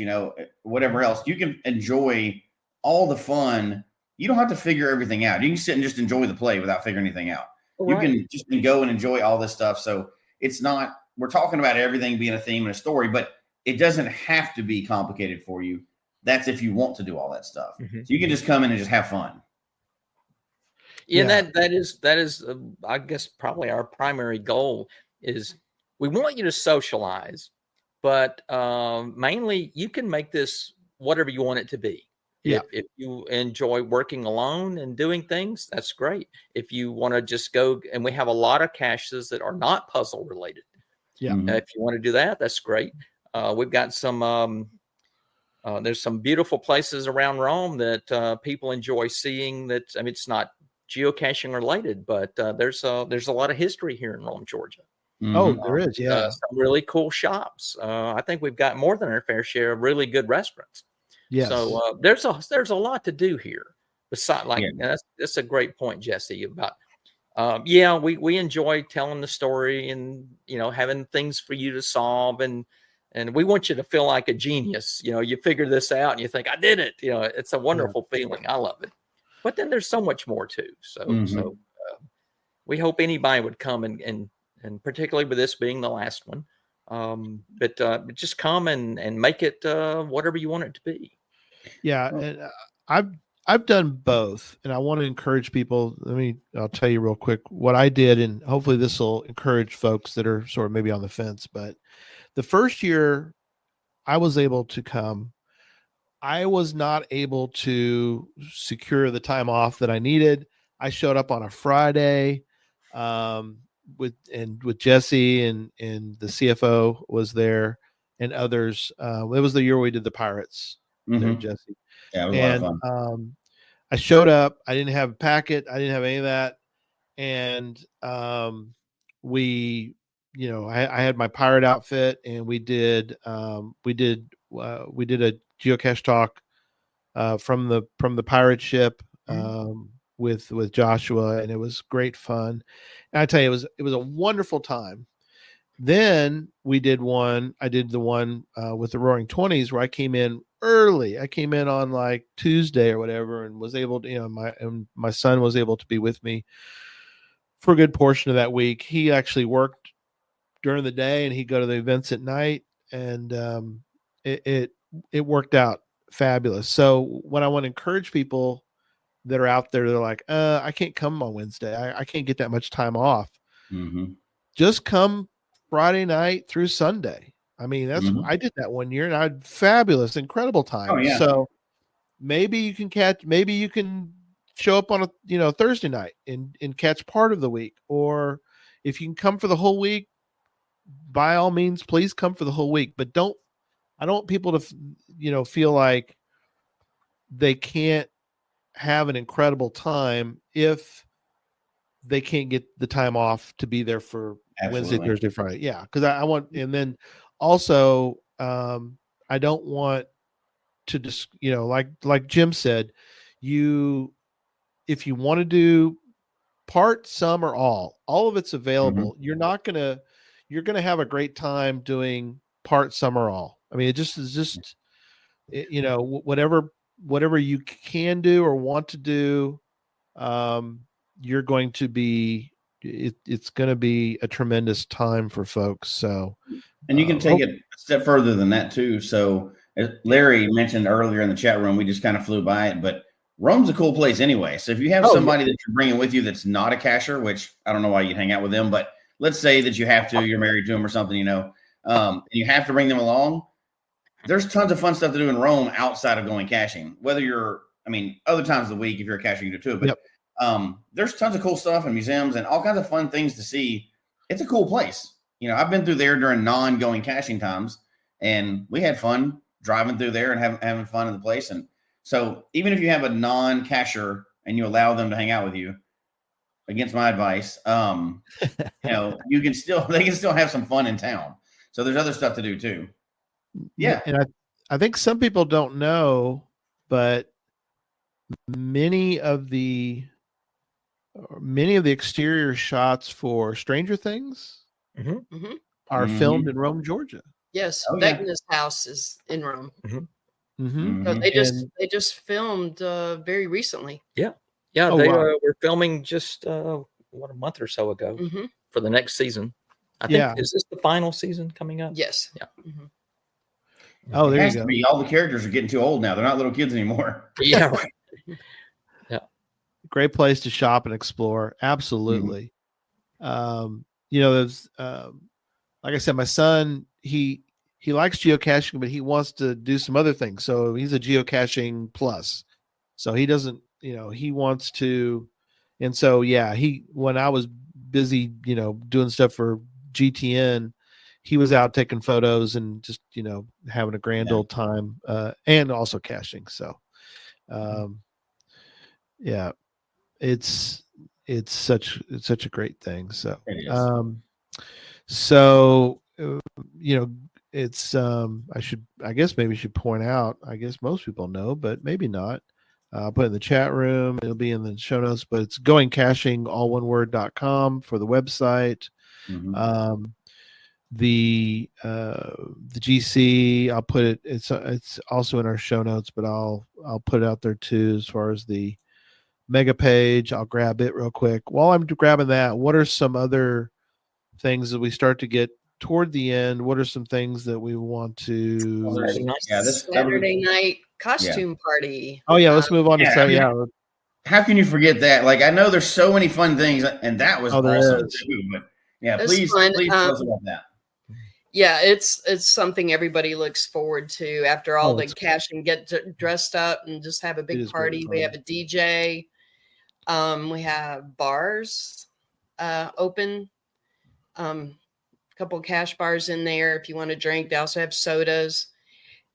whatever else, you can enjoy all the fun. You don't have to figure everything out. You can sit and just enjoy the play without figuring anything out. Right. You can just go and enjoy all this stuff. So it's not, we're talking about everything being a theme and a story, but it doesn't have to be complicated for you. That's if you want to do all that stuff. So you can just come in and just have fun. Yeah, that is I guess probably our primary goal is we want you to socialize, but mainly you can make this whatever you want it to be. Yeah. If you enjoy working alone and doing things, that's great. If you want to just go, and we have a lot of caches that are not puzzle related. Yeah. If you want to do that, that's great. We've got some, there's some beautiful places around Rome that people enjoy seeing that. I mean, it's not geocaching related, but there's a lot of history here in Rome, Georgia. Oh, there is. Yeah. Some really cool shops. I think we've got more than our fair share of really good restaurants. Yes. So there's a lot to do here. Besides, that's a great point, Jesse. About we enjoy telling the story and having things for you to solve, and we want you to feel like a genius. You figure this out and you think I did it. It's a wonderful feeling. I love it. But then there's so much more too. So we hope anybody would come and particularly with this being the last one, but just come and make it whatever you want it to be. Yeah, and I've done both, and I want to encourage people. I'll tell you real quick what I did, and hopefully this will encourage folks that are sort of maybe on the fence. But the first year I was able to come. I was not able to secure the time off that I needed. I showed up on a Friday, with Jesse and the CFO was there and others. It was the year we did the Pirates there, Jesse. Yeah, it was a lot of fun. I showed up. I didn't have a packet. I didn't have any of that. And we, I had my pirate outfit, and we did a geocache talk from the pirate ship with Joshua, and it was great fun. And I tell you, it was a wonderful time. Then I did the one with the Roaring 20s where I came in early. I came in on like Tuesday or whatever, and was able to, my son was able to be with me for a good portion of that week. He actually worked during the day, and he'd go to the events at night, and it worked out fabulous. So when I want to encourage people that are out there, they're like, I can't come on Wednesday. I can't get that much time off. Just come Friday night through Sunday. I mean, I did that one year, and I had fabulous, incredible time. Oh, yeah. So maybe you can show up on a Thursday night and catch part of the week, or if you can come for the whole week, by all means, please come for the whole week. But I don't want people to feel like they can't have an incredible time if they can't get the time off to be there for Wednesday, Thursday, Friday. Yeah, because I want, and then also I don't want to just like Jim said, if you want to do part, some, or all of it's available. You're going to have a great time doing part, some, or all. I mean, whatever you can do or want to do, you're going to be, it's going to be a tremendous time for folks. So, and you can take it a step further than that too. So as Larry mentioned earlier in the chat room, we just kind of flew by it, but Rome's a cool place anyway. So if you have somebody that you're bringing with you that's not a cacher, which I don't know why you'd hang out with them, but let's say that you have to, you're married to them or something, and you have to bring them along. There's tons of fun stuff to do in Rome outside of going caching. Other times of the week, if you're a cacher, you do too. But there's tons of cool stuff and museums and all kinds of fun things to see. It's a cool place. I've been through there during non-going caching times, and we had fun driving through there and having fun in the place. And so even if you have a non-cacher and you allow them to hang out with you, against my advice, they can still have some fun in town. So there's other stuff to do too. Yeah. And I think some people don't know, but many of the exterior shots for Stranger Things are filmed in Rome, Georgia. Yes. Vecna's house is in Rome. So they just filmed very recently. Yeah. Yeah, they were filming just a month or so ago for the next season. I think is this the final season coming up? Yes. Yeah. Oh, there you go. All the characters are getting too old now. They're not little kids anymore. Yeah. Right. Yeah. Great place to shop and explore. Absolutely. There's like I said, my son, he likes geocaching, but he wants to do some other things. So he's a geocaching plus. So he doesn't, he wants to, and so when I was busy, doing stuff for GTN, he was out taking photos and just, having a grand old time, and also caching. So, it's such a great thing. So, it's I guess maybe should point out, I guess most people know, but maybe not. I'll put it in the chat room. It'll be in the show notes, but it's goingcaching, all one word.com for the website. The GC, I'll put it, it's also in our show notes, but I'll put it out there too, as far as the mega page. I'll grab it real quick. While I'm grabbing that, what are some other things that we start to get toward the end? What are some things that we want to? This Saturday night costume party. Oh yeah, let's move on to Saturday. How can you forget that? Like, I know there's so many fun things, and that was awesome too. But please tell us about that. Yeah, it's something everybody looks forward to after all the caching, get dressed up and just have a big party. We have a DJ. We have bars open. A couple of cash bars in there if you want to drink. They also have sodas.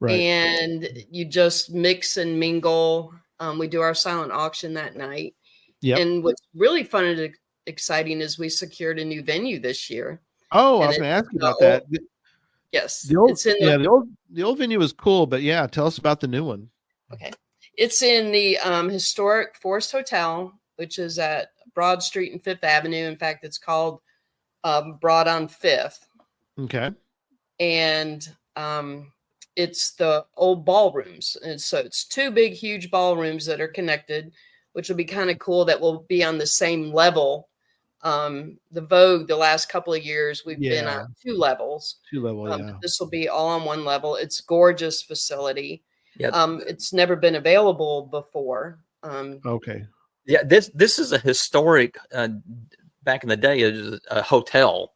Right. And you just mix and mingle. We do our silent auction that night. Yeah. And what's really fun and exciting is we secured a new venue this year. Oh, I was going to ask you about that. Yes. The old venue was cool, but yeah, tell us about the new one. Okay. It's in the historic Forest Hotel, which is at Broad Street and Fifth Avenue. In fact, it's called Broad on Fifth. Okay. And it's the old ballrooms. And so it's two big, huge ballrooms that are connected, which will be kind of cool that will be on the same level. The Vogue, the last couple of years, we've been on 2 levels. 2 levels, yeah. This will be all on 1 level. It's gorgeous facility. Yep. It's never been available before. Okay. Yeah, this is a historic. Back in the day, it was a hotel,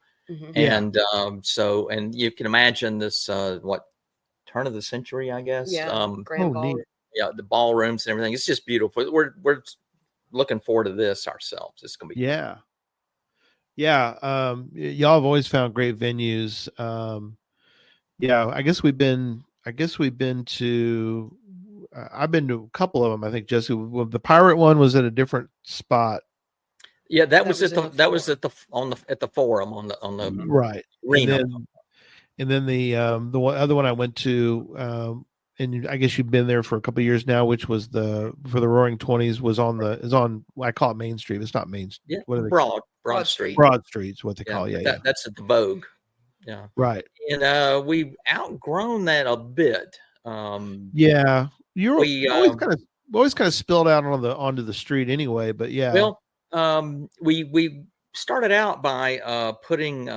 and so you can imagine this. What turn of the century, I guess. Yeah. Grand ballroom. Neat. Yeah, the ballrooms and everything. It's just beautiful. We're looking forward to this ourselves. It's gonna be Yeah. Y'all have always found great venues. I guess we've been to, I've been to a couple of them. I think Jesse, the Pirate one was at a different spot. Yeah, that was at the forum on the right. arena. And then the other one I went to, and I guess you've been there for a couple of years now, which was for the Roaring 20s was on I call it Main Street. It's not Main Street. Yeah, what are they Broad Street. Broad Street is what they call it. Yeah, that's at the Vogue. Yeah. Right. And we've outgrown that a bit. Yeah. Always kind of spilled out onto the street anyway, but yeah. Well, we started out by putting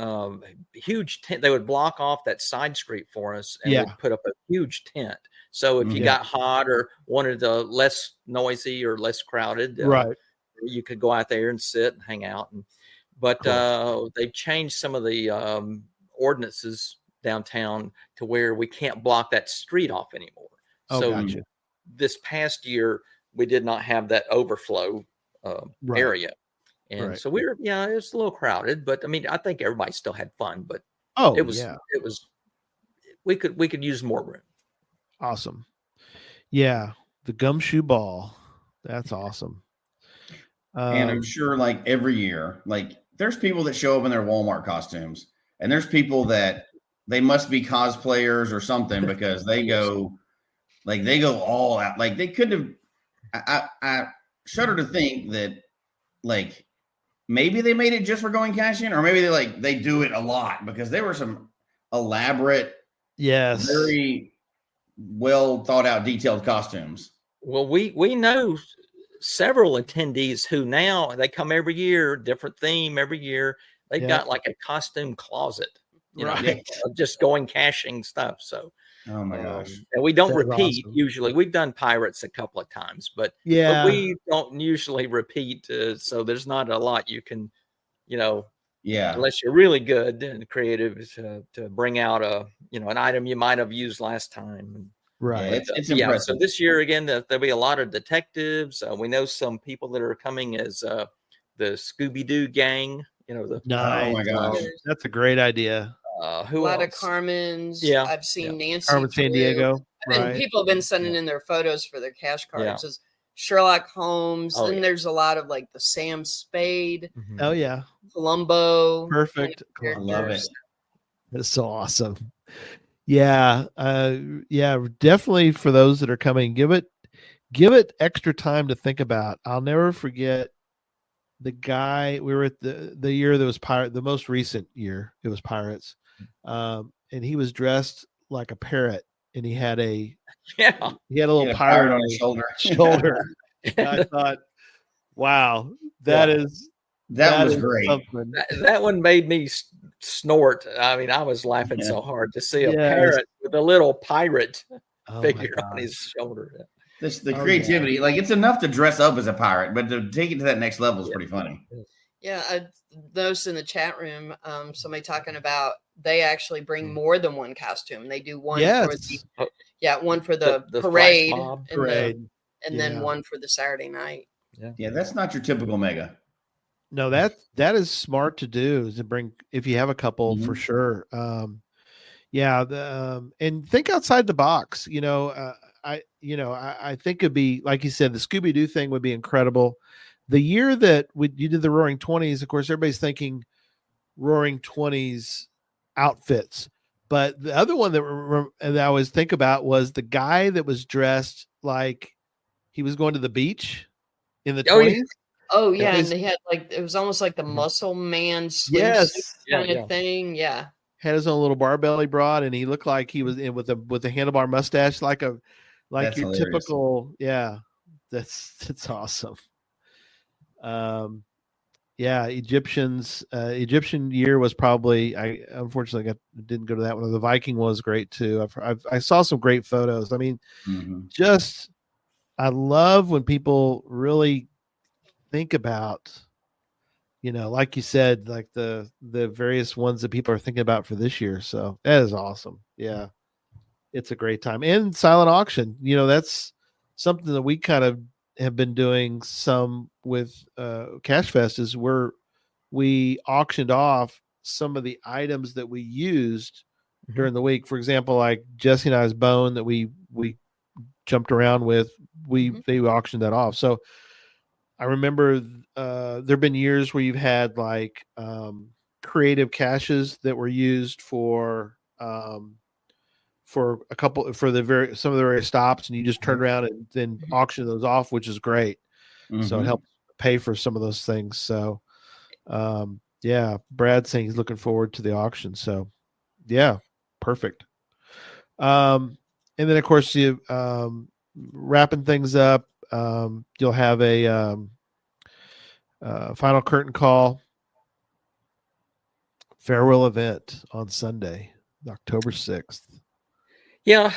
huge tent. They would block off that side street for us and would put up a huge tent. So if you got hot or wanted less noisy or less crowded, right, you could go out there and sit and hang out. But they've changed some of the ordinances downtown to where we can't block that street off anymore. Gotcha. This past year, we did not have that overflow area. And so it was a little crowded, but I mean, I think everybody still had fun, but we could use more room. Awesome. Yeah. The Gumshoe Ball. That's awesome. And I'm sure like every year, like there's people that show up in their Walmart costumes and there's people that they must be cosplayers or something because they go all out. Like they could have, I shudder to think that like, maybe they made it just for going caching, or maybe they do it a lot because there were some elaborate, very well thought out, detailed costumes. Well, we know several attendees who now they come every year, different theme every year. They've got like a costume closet, you know, just going caching stuff. So, oh my gosh, and we don't repeat usually. We've done pirates a couple of times, but we don't usually repeat. So there's not a lot you can, unless you're really good and creative to bring out an item you might have used last time. Right. It's impressive. So this year again, there'll be a lot of detectives. We know some people that are coming as the Scooby-Doo gang. Nice. Oh my gosh, that's a great idea. A lot of Carmen's. Yeah, I've seen Nancy. Carmen San Diego. And people have been sending in their photos for their cash cards. As Sherlock Holmes. Then there's a lot of like the Sam Spade. Mm-hmm. Oh yeah, Columbo. Perfect. I love it. That's so awesome. Yeah, definitely for those that are coming, give it extra time to think about. I'll never forget the guy. We were at the year that was the most recent year. It was Pirates, and he was dressed like a parrot, and he had a little pirate on his shoulder. I thought, wow, that was great. That one made me snort. I mean, I was laughing so hard to see a parrot with a little pirate figure on his shoulder. The creativity, like it's enough to dress up as a pirate, but to take it to that next level is pretty funny. Yeah, I noticed in the chat room somebody talking about they actually bring more than one costume. They do one for the one for the parade, and then one for the Saturday night. Yeah, that's not your typical mega. No, that is smart to do, is to bring, if you have a couple, for sure. And think outside the box. I think it'd be, like you said, the Scooby-Doo thing would be incredible. The year that you did the Roaring 20s, of course, everybody's thinking Roaring 20s outfits. But the other one that I always think about was the guy that was dressed like he was going to the beach in the 20s. Oh yeah, and they had it was almost like the Muscle Man swimsuit kind of thing. Yeah, had his own little barbell he brought, and he looked like he was in with a handlebar mustache, like your hilarious. Typical. Yeah, that's awesome. Egyptian year was probably, I unfortunately didn't go to that one. The Viking was great too. I saw some great photos. I mean, I love when people really think about, like you said, like the various ones that people are thinking about for this year. So that is awesome. Yeah, it's a great time. And silent auction, that's something that we kind of have been doing some with Cache Fest, is where we auctioned off some of the items that we used during the week. For example, like Jesse and I's bone that we jumped around with, they auctioned that off. So I remember there've been years where you've had like creative caches that were used for some of the various stops, and you just turn around and then auction those off, which is great. So it helps pay for some of those things. So Brad's saying he's looking forward to the auction. So yeah, perfect. And then of course you wrapping things up, you'll have a final curtain call farewell event on Sunday, October 6th. Yeah,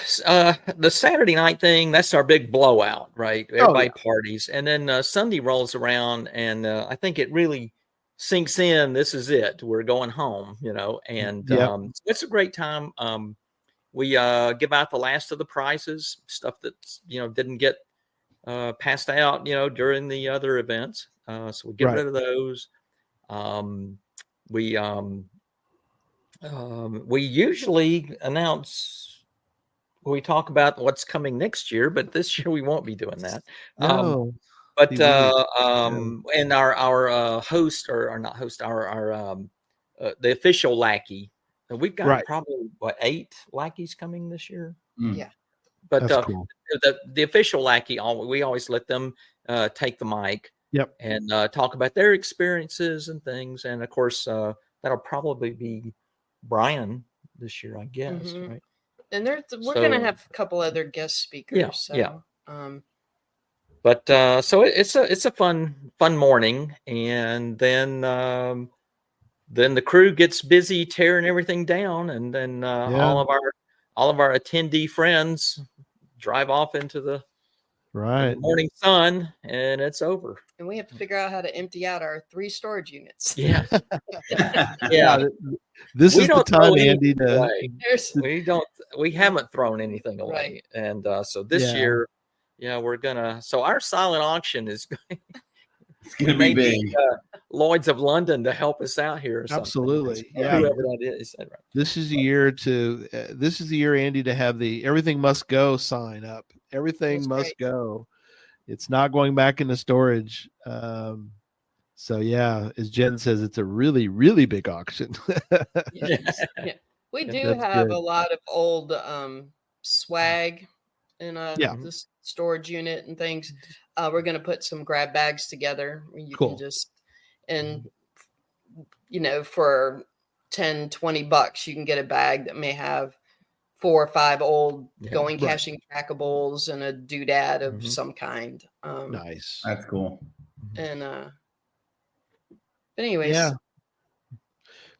the Saturday night thing, that's our big blowout, right? Everybody parties. And then Sunday rolls around, and I think it really sinks in. This is it. We're going home, and it's a great time. We give out the last of the prizes, stuff that, didn't get passed out, during the other events. So we get rid of those. We usually announce, we talk about what's coming next year, but this year we won't be doing that. No. And our host, or not host, our the official lackey, we've got probably 8 lackeys coming this year. Yeah. But cool. the official lackey, we always let them take the mic and talk about their experiences and things. And of course, that'll probably be Brian this year, I guess, right? And we're going to have a couple other guest speakers. But so it's a fun morning, and then the crew gets busy tearing everything down, and then all of our attendee friends drive off into the morning sun, and it's over. And we have to figure out how to empty out our 3 storage units. Yeah. This is the time, Andy. We haven't thrown anything away. And so this year, we're gonna. So our silent auction is going to be big. Lloyd's of London to help us out here. Or Absolutely, whoever that is. Right. This is the year Andy, to have the "Everything Must Go" sign up. Everything must go. It's not going back into storage. So as Jen says, it's a really, really big auction. We do have a lot of old swag in this storage unit and things. We're going to put some grab bags together. You can just, and for $10-20, you can get a bag that may have 4 or 5 old going caching trackables and a doodad of some kind. Nice. That's cool. And but anyways,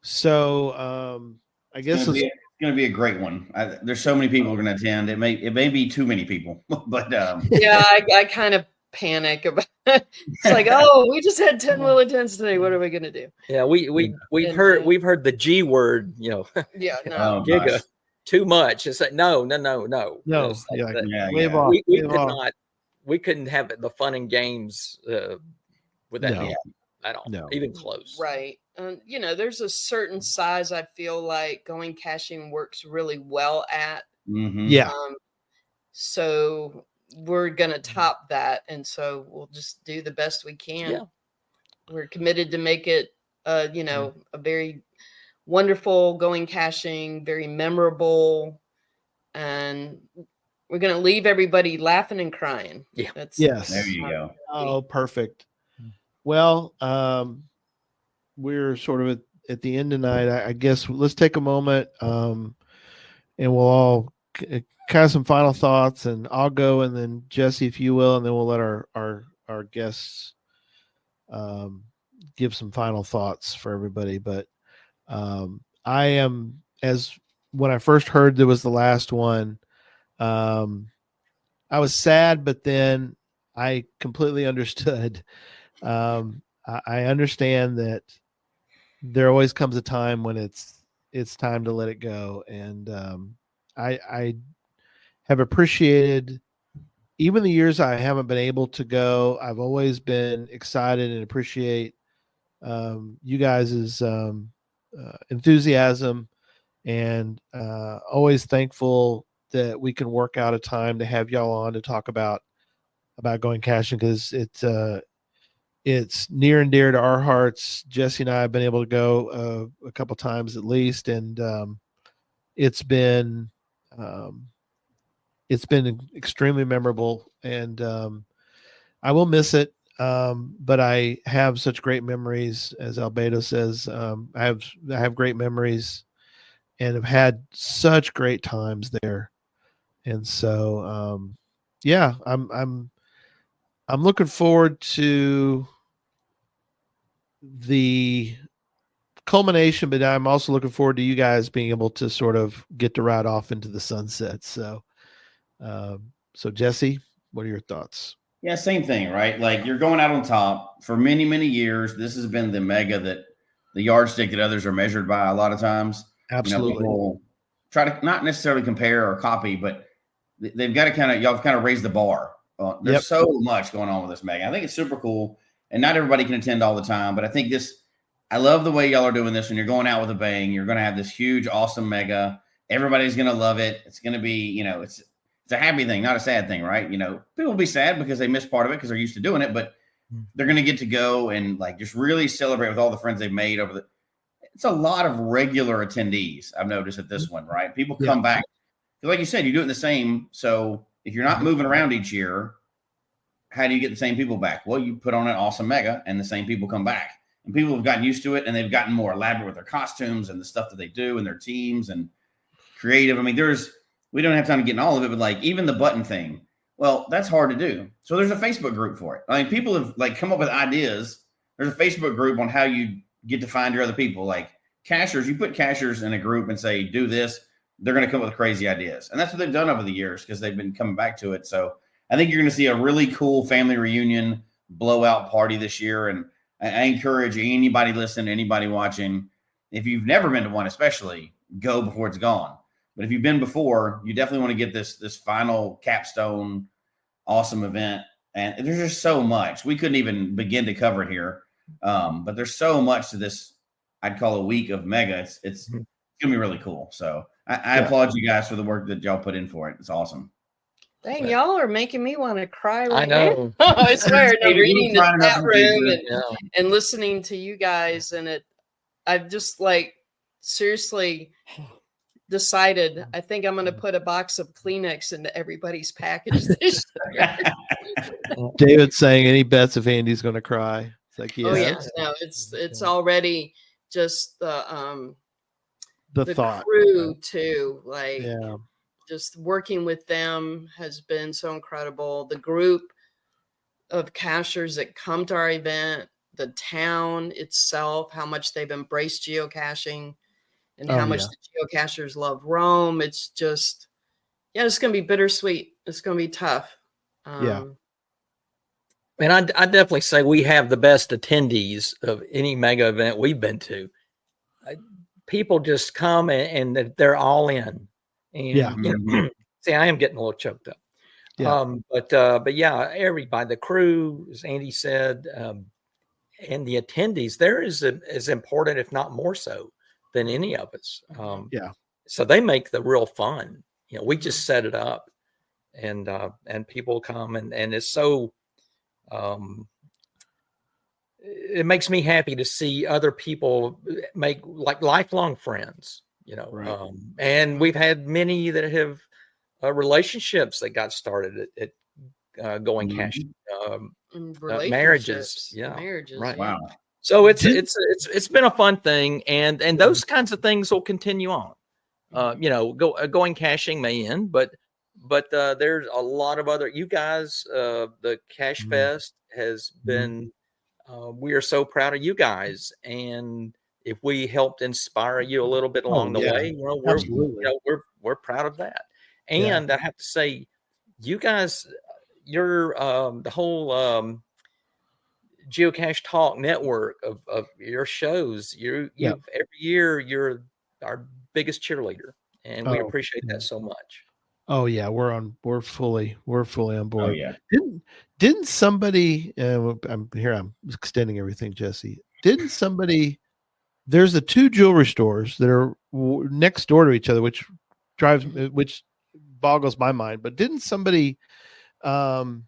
so I guess it's going to be a great one. There's so many people are going to attend. It may be too many people, but I kind of panic about It's like, oh, we just had 10 Willie 10s today. What are we gonna do? Yeah, we've heard the G word, Yeah, Oh, giga gosh. too much. It's like no. No, It's like yeah, that. wave off. We could not. We couldn't have the fun and games with that name at all, even close. Right. There's a certain size I feel like going caching works really well at. Mm-hmm. Yeah. So we're gonna top that, and so we'll just do the best we can. Yeah. We're committed to make it, a very wonderful going caching, very memorable, and we're gonna leave everybody laughing and crying. Yeah. Yes. There you go. Oh, perfect. Well, we're sort of at the end tonight. I guess let's take a moment, and we'll all kind of some final thoughts, and I'll go, and then Jesse, if you will, and then we'll let our guests give some final thoughts for everybody. But I am, as when I first heard there was the last one, I was sad, but then I completely understood. I understand that there always comes a time when it's time to let it go, and I have appreciated even the years I haven't been able to go. I've always been excited and appreciate you guys' enthusiasm, and always thankful that we can work out a time to have y'all on to talk about going caching, because it's near and dear to our hearts. Jesse and I have been able to go a couple times at least, and it's been extremely memorable, and I will miss it. But I have such great memories, as Albedo says. I have great memories, and have had such great times there. And so, yeah, I'm looking forward to the culmination, but I'm also looking forward to you guys being able to sort of get to ride off into the sunset. So, so Jesse, what are your thoughts? Yeah, same thing, right? Like, you're going out on top for many, many years. This has been the mega that the yardstick that others are measured by a lot of times. Absolutely. People try to not necessarily compare or copy, but they've got to y'all have kind of raised the bar. There's so much going on with this mega. I think it's super cool, and not everybody can attend all the time, but I think I love the way y'all are doing this. When you're going out with a bang, you're going to have this huge, awesome mega. Everybody's going to love it. It's going to be, it's a happy thing, not a sad thing, right? People will be sad because they miss part of it because they're used to doing it, but they're going to get to go and just really celebrate with all the friends they've made it's a lot of regular attendees, I've noticed at this one, right? People come back. Like you said, you do it the same. So if you're not moving around each year, how do you get the same people back? Well, you put on an awesome mega and the same people come back. And people have gotten used to it, and they've gotten more elaborate with their costumes and the stuff that they do and their teams and creative. I mean, we don't have time to get in all of it, but even the button thing, well, that's hard to do. So there's a Facebook group for it. I mean, people have come up with ideas. There's a Facebook group on how you get to find your other people. Like cachers, you put cachers in a group and say, do this. They're going to come up with crazy ideas. And that's what they've done over the years because they've been coming back to it. So I think you're going to see a really cool family reunion blowout party this year. And I encourage anybody listening, anybody watching, if you've never been to one, especially, go before it's gone. But if you've been before, you definitely want to get this final capstone, awesome event. And there's just so much. We couldn't even begin to cover it here. But there's so much to this, I'd call a week of mega. It's going to be really cool. So I applaud you guys for the work that y'all put in for it. It's awesome. Dang, y'all are making me want to cry right I know. now. I swear, I'm reading the chat room and and listening to you guys, and I've just seriously decided I think I'm going to put a box of Kleenex into everybody's package this year. David's saying any bets if Andy's going to cry. It's like, Oh yeah, no, it's already just the thought. crew too. Just working with them has been so incredible. The group of cachers that come to our event, the town itself, how much they've embraced geocaching, and how much the geocachers love Rome. It's just, it's going to be bittersweet. It's going to be tough. And I definitely say we have the best attendees of any mega event we've been to. People just come and they're all in. And you know, see, I am getting a little choked up. Yeah. But yeah, everybody, the crew, as Andy said, and the attendees, they're as important, if not more so, than any of us. Yeah. So they make the real fun. You know, we just set it up, and people come, and it's so. It makes me happy to see other people make like lifelong friends. You know, Right. and we've had many that have relationships that got started at going cash. Marriages, right. Wow. So it's been a fun thing, and those kinds of things will continue on. You know, going caching may end, but there's a lot of other. You guys, the Cache Fest has been. We are so proud of you guys, and if we helped inspire you a little bit along the way, you know, we're proud of that. And I have to say, you guys, you're the whole Geocache Talk network of your shows. You've every year you're our biggest cheerleader, and we appreciate that so much. Oh yeah, we're fully on board. Oh yeah. Didn't somebody? I'm extending everything, Jesse. Didn't somebody? There's the two jewelry stores that are next door to each other, which boggles my mind. But didn't somebody? Did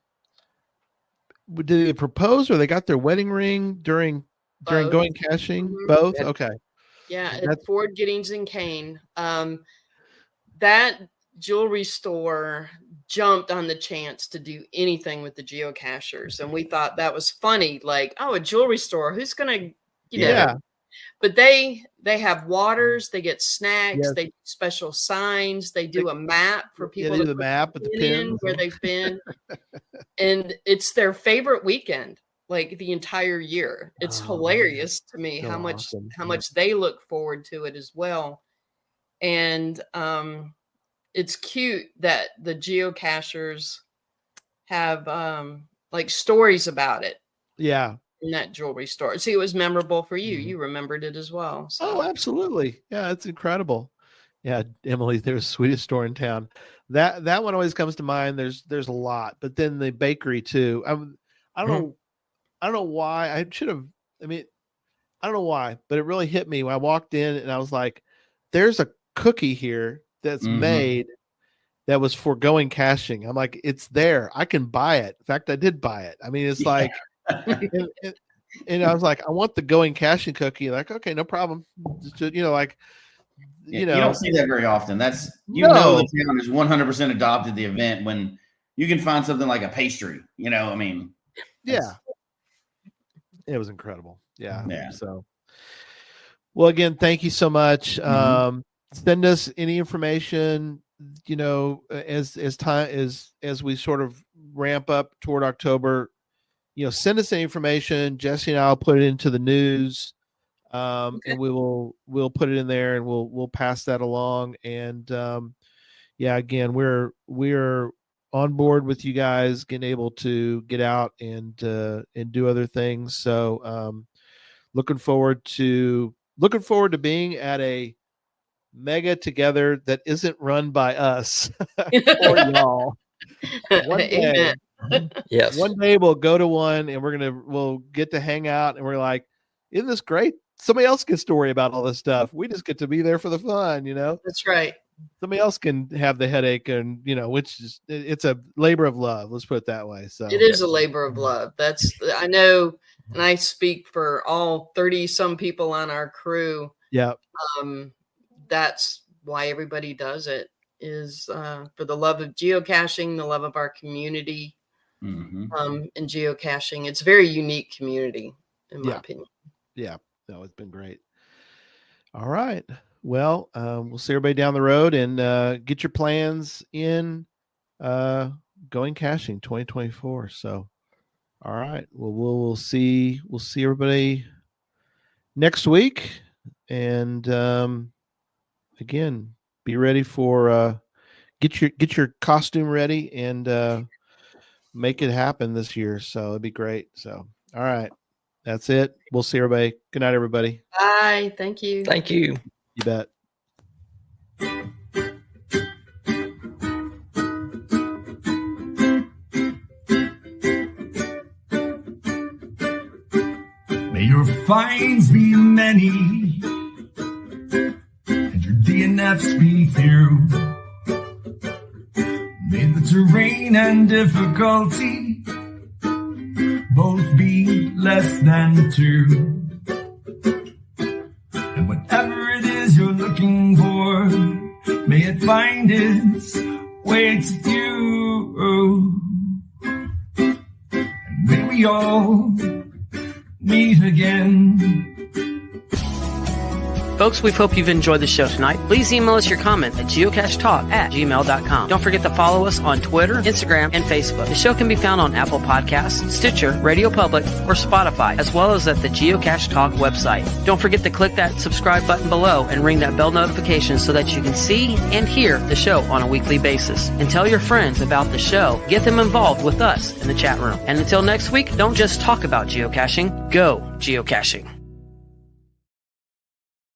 they propose or they got their wedding ring during going caching? Both. Okay. Yeah, at Ford, Giddings, and Kane. That jewelry store jumped on the chance to do anything with the geocachers, and we thought that was funny. Like, oh, a jewelry store, who's gonna, you know? But they have waters, they get snacks, they do special signs, they do a map for people to do the map with the pins where they've been, and it's their favorite weekend, like the entire year. It's hilarious to me how much they look forward to it as well. And it's cute that the geocachers have like stories about it. Yeah. In that jewelry store. See, it was memorable for you. You remembered it as well. So. Oh, absolutely. Yeah, it's incredible. Yeah, Emily, there's the sweetest store in town. That one always comes to mind. There's a lot, but then the bakery too. I don't know why. I don't know why, but it really hit me when I walked in and I was like, there's a cookie here that's made that was for going caching. I'm like, it's there. I can buy it. In fact, I did buy it. I mean, it's like, and I was like, I want the going caching cookie. Like, okay, no problem. Just, you know, you don't see that very often. That's the town is 100% adopted the event when you can find something like a pastry. You know, I mean, it was incredible. Yeah. So, well, again, thank you so much. Send us any information. You know, as we sort of ramp up toward October. You know, send us the information. Jesse and I'll put it into the news, and we'll put it in there, and we'll pass that along. And again, we're on board with you guys getting able to get out and do other things. So looking forward to being at a mega together that isn't run by us or y'all. One day. Yes. One day we'll go to one and we'll get to hang out and we're like, isn't this great? Somebody else gets to worry about all this stuff. We just get to be there for the fun, you know? That's right. Somebody else can have the headache and, you know, it's a labor of love. Let's put it that way. So it is a labor of love. I know, and I speak for all 30 some people on our crew. Yeah. That's why everybody does it, is for the love of geocaching, the love of our community. And geocaching, it's a very unique community in my opinion. Yeah, no, it's been great. All right, well, we'll see everybody down the road and get your plans in going caching 2024. So all right, well, we'll see everybody next week, and again, be ready for get your costume ready, and make it happen this year. So it'd be great. So, all right. That's it. We'll see everybody. Good night, everybody. Bye. Thank you. Thank you. You bet. May your finds be many and your DNFs be few. May the terrain and difficulty both be less than 2. And whatever it is you're looking for, may it find its way to you. And may we all meet again. Folks, we hope you've enjoyed the show tonight. Please email us your comment at geocachetalk@gmail.com. Don't forget to follow us on Twitter, Instagram, and Facebook. The show can be found on Apple Podcasts, Stitcher, Radio Public, or Spotify, as well as at the Geocache Talk website. Don't forget to click that subscribe button below and ring that bell notification so that you can see and hear the show on a weekly basis. And tell your friends about the show. Get them involved with us in the chat room. And until next week, don't just talk about geocaching, go geocaching.